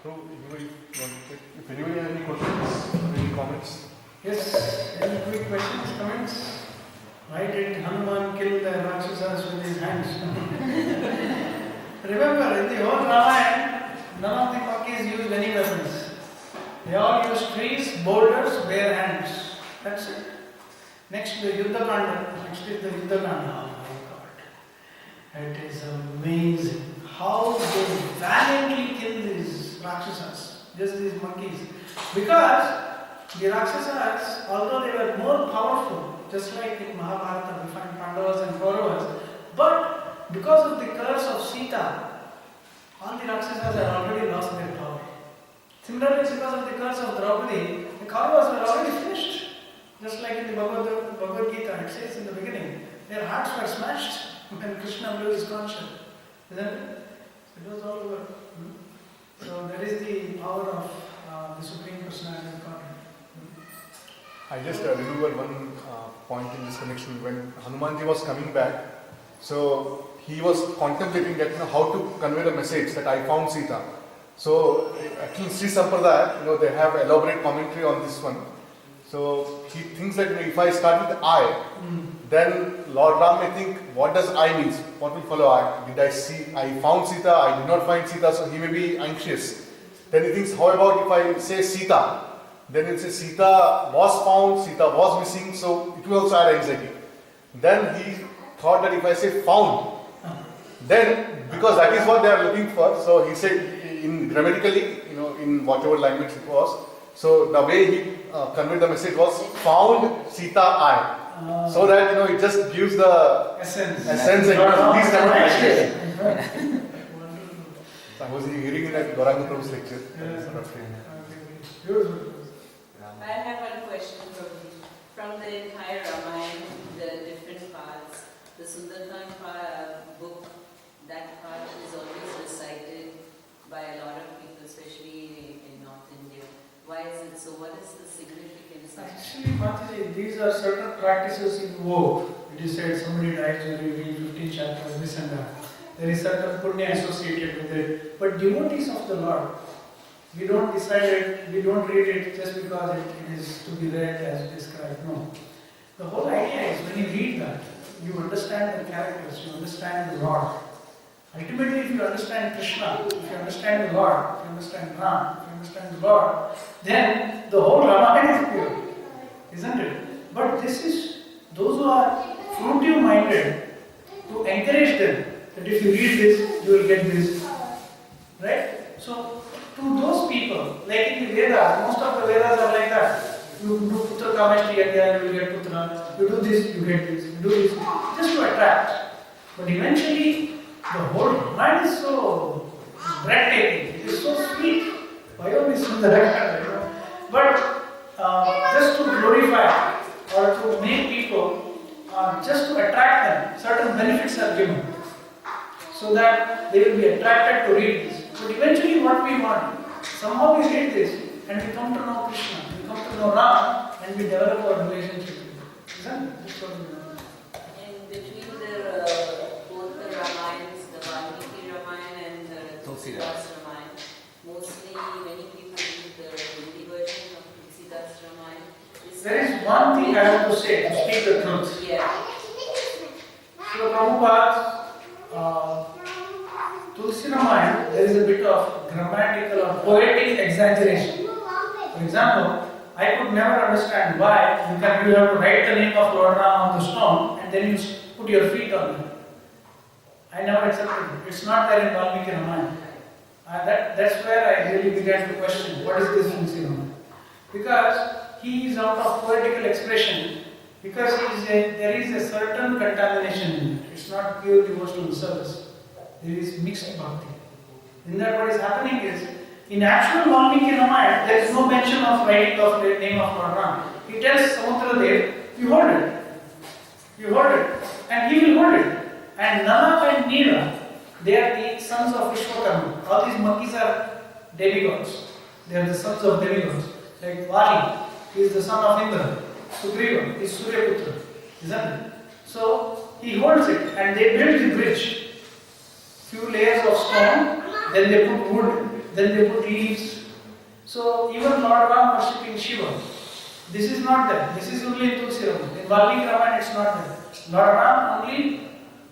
C: So, if anybody has any questions, any comments?
A: Yes, any quick questions, comments? Why did Hanuman kill the Rakshasas with his hands? Remember, in the whole Ramayana, none of the monkeys used any weapons. They all used trees, boulders, bare hands. That's it. Next, the Yuddha Kanda. Next is the Yuddha Kanda. Oh my God. It is amazing how they valiantly kill these Rakshasas, just these monkeys. Because the Rakshasas, although they were more powerful, just like in Mahabharata, we find Pandavas and Kauravas, but because of the curse of Sita, all the Rakshasas had already lost their power. Similarly, because of the curse of Draupadi, the Kauravas were already finished. Just like in the Bhagavad Gita, it says in the beginning, their hearts were smashed when Krishna blew his conscience. Isn't it? It was all over. So that is the power of the Supreme Personality of Godhead.
C: I just remember one point in this connection when Hanumanji was coming back. So he was contemplating that how to convey the message that I found Sita. So actually, Sri Sampradaya, they have elaborate commentary on this one. So he thinks that if I start with I, then Lord Ram may think, what does I mean? What will follow I? Did I see? I found Sita, I did not find Sita, so he may be anxious. Then he thinks, how about if I say Sita? Then it says Sita was found, Sita was missing, so it will also add anxiety. Then he thought that if I say found, then because that is what they are looking for, so he said in grammatically, in whatever language it was, so the way he conveyed the message was found Sita I. So that it just gives the essence and these kind of language. I was hearing in that Gaurnataraj's lecture.
D: I have one question from the entire Ramayana, the different parts. The Sundarkanda book, that part is always recited by a lot of people, especially in North India. Why is it so? What is the significance of it?
A: Actually, Mataji, these are certain practices in vogue. It is said somebody dies when you read 15 chapters, this and that. There is certain punya associated with it. But devotees of the Lord, we don't decide it, we don't read it just because it is to be read as described. No. The whole idea is when you read that, you understand the characters, you understand the Lord. Ultimately, if you understand Krishna, if you understand the Lord, if you understand Ram, if you understand the Lord, then the whole Ramayana is pure. Isn't it? But this is those who are fruitive minded, to encourage them that if you read this, you will get this. Right? So, to those people, like in the Vedas, most of the Vedas are like that. You do Putra Kameshti Yagya, you will get Putra. You do this, you get this. You do this, just to attract. But eventually, the whole mind is so breathtaking. It is so sweet. Vayomi Sundara Kanda, But just to glorify or to make people, just to attract them, certain benefits are given. So that they will be attracted to read this. But eventually what we want, somehow we read this and we come to know Krishna, we come to know Ram and we develop our relationship with him. Isn't it? That's what we want.
D: In between both the Ramayans, the Valmiki Ramayana and the Tulsidas Ramayana, mostly many people read the Hindi version of Tulsidas Ramayana.
A: There is one thing I have to say, to speak the truth.
D: Yeah.
A: So Prabhupada, Tulsi Ramayana, there is a bit of grammatical or poetic exaggeration. For example, I could never understand why you have to write the name of Lord Ram on the stone and then you put your feet on it. I never accepted it. It's not there in Valmiki Ramayana. That's where I really began to question, what is this Tulsi Ramayana? Because he is out of poetical expression, because there is a certain contamination in it. It's not pure devotional service. There is mixed bhakti. In that what is happening is, in actual Valmiki Ramayana, there is no mention of writing of the name of Lord Ram. He tells Samudradev, you hold it, and he will hold it. And Nana and Neela, they are the sons of Vishwakarma. All these monkeys are demigods. They are the sons of demigods. Like Vali, he is the son of Indra. Sugriva is Suryaputra. Isn't it? So, he holds it and they build the bridge. Few layers of stone, then they put wood, then they put leaves. So even Lord Ram worshipping Shiva, this is not there. This is only in Tulsi Ramayana. In Valmiki Ramayana it's not there. Lord Ram only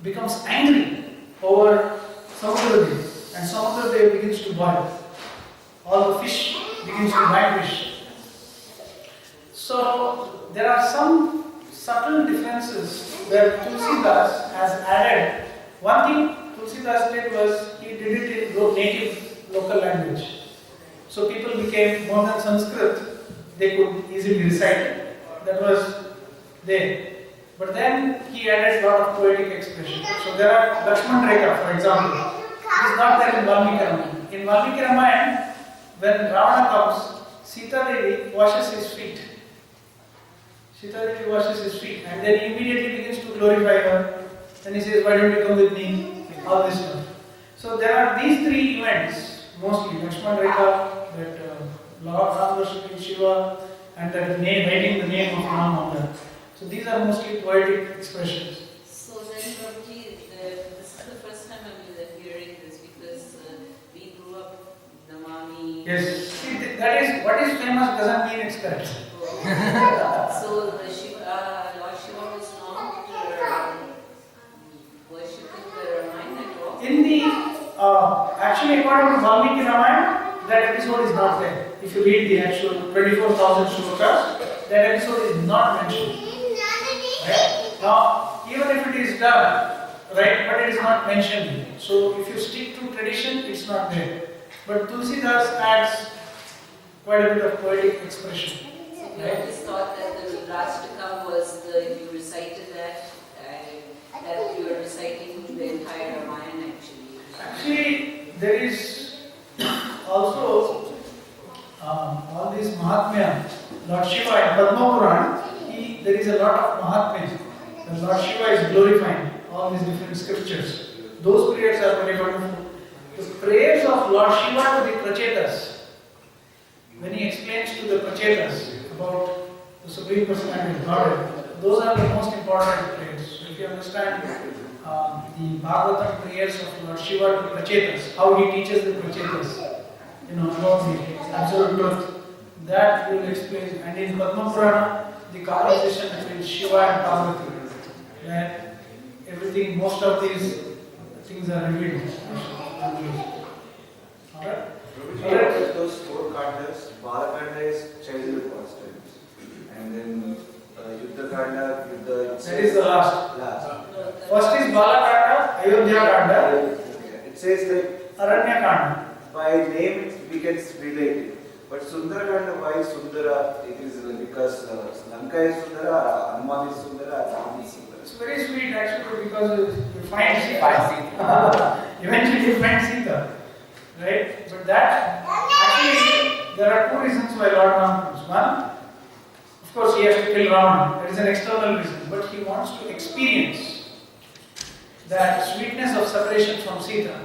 A: becomes angry over Samudradev, and Samudradev begins to boil. All the fish begins to vanquish. So there are some subtle differences where Tulsidas has added. One thing Tulsidas did was he did it in native local language. So people became more than Sanskrit, they could easily recite it. That was there. But then he added a lot of poetic expression. So there are Lakshman Rekha, for example. It is not there in Valmiki Ramayana. In Valmiki Ramayana, when Ravana comes, Sita Devi washes his feet. Sita Devi washes his feet and then he immediately begins to glorify her. Then he says, why don't you come with me? All this stuff. So there are these three events, mostly Lakshman Rekha, that Lord Ram worshipping Shiva, and that name, writing the name of Ram on that. So these are mostly poetic expressions.
D: So then, Prabhuji, this is the first time I'm hearing this because we grew up Namami.
A: Yes, see, that is what is famous doesn't mean it's correct.
D: So the Shiva, Lord Shiva was not worshipping the Ramayana at all?
A: In the, actually according to Valmiki Ramayana, that episode is not there. If you read the actual 24,000 shlokas, that episode is not mentioned. Right? Now, even if it is done, right, but it is not mentioned here. So if you stick to tradition, it's not there. But Tulsidas adds quite a bit of poetic expression.
D: We always thought that the Rashtakam was you recited that, that you were reciting the entire Ramayana actually.
A: Actually, there is also all this Mahatmya. Lord Shiva in Padma Purana, there is a lot of Mahatmya. The Lord Shiva is glorifying all these different scriptures. Those prayers are very wonderful. The prayers of Lord Shiva to the Prachetas, when he explains to the Prachetas about the Supreme Personality of Godhead, those are the most important prayers. So if you understand the Bhagavatam prayers of Lord Shiva to Prachetas, how he teaches the Prachetas, about the absolute truth, that will explain. And in Padma Purana, the conversation between Shiva and Parvati, where everything, most of these things are revealed. Alright?
B: Alright. Those four kandas, Balakanda is childhood pastimes, and then Yuddha Kanda,
A: That is the last.
B: Last.
A: First is Balakanda, Ayodhya Kanda,
B: It says like
A: Aranya Kanda.
B: by name we can relate it. But Sundara Kanda, why Sundara? It is because Lanka is Sundara, Hanuman is Sundara, Ram is Sundara.
A: It's very sweet actually because you find Sita. Eventually you find Sita. Right? But that, actually, there are two reasons why Lord Ram comes. One, of course he has to kill Ravana. That is an external reason. But he wants to experience that sweetness of separation from Sita.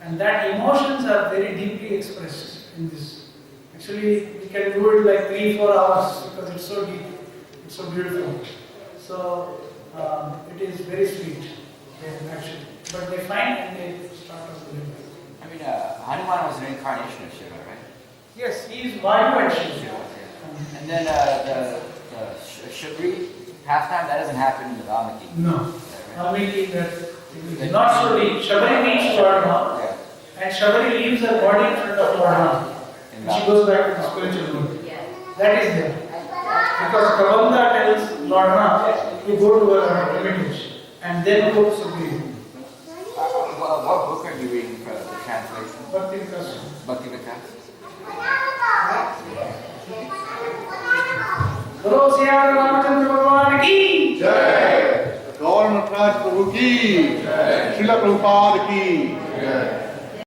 A: And that emotions are very deeply expressed in this. Actually, we can do it like 3-4 hours because it's so deep, it's so beautiful. So, it is very sweet, actually. But they find and they start off doing it.
E: I mean, Hanuman was an incarnation of Shiva, right?
A: Yes, he is Vayu and Shiva.
E: Shiva, yeah. And then the Shabri pastime, that doesn't happen in the Valmiki.
A: No. Valmiki, that is not so deep. Shabari meets Lord Ram,
E: Yeah.
A: and Shabari leaves her body in front of Lord Ram.
E: In
A: And she goes back to the spiritual world.
D: Yeah.
A: That is there. Because Kavanda tells Lord Ram to go to her hermitage and then go to Supreme.
E: What book are you reading for the translation?
A: Bhakti Vikas.
E: Bhakti Vikas?
A: Bolo Sri Ramachandra Bhagwan ki
C: Jai! Gaurnataraj Prabhu ki! Srila Prabhupada ki!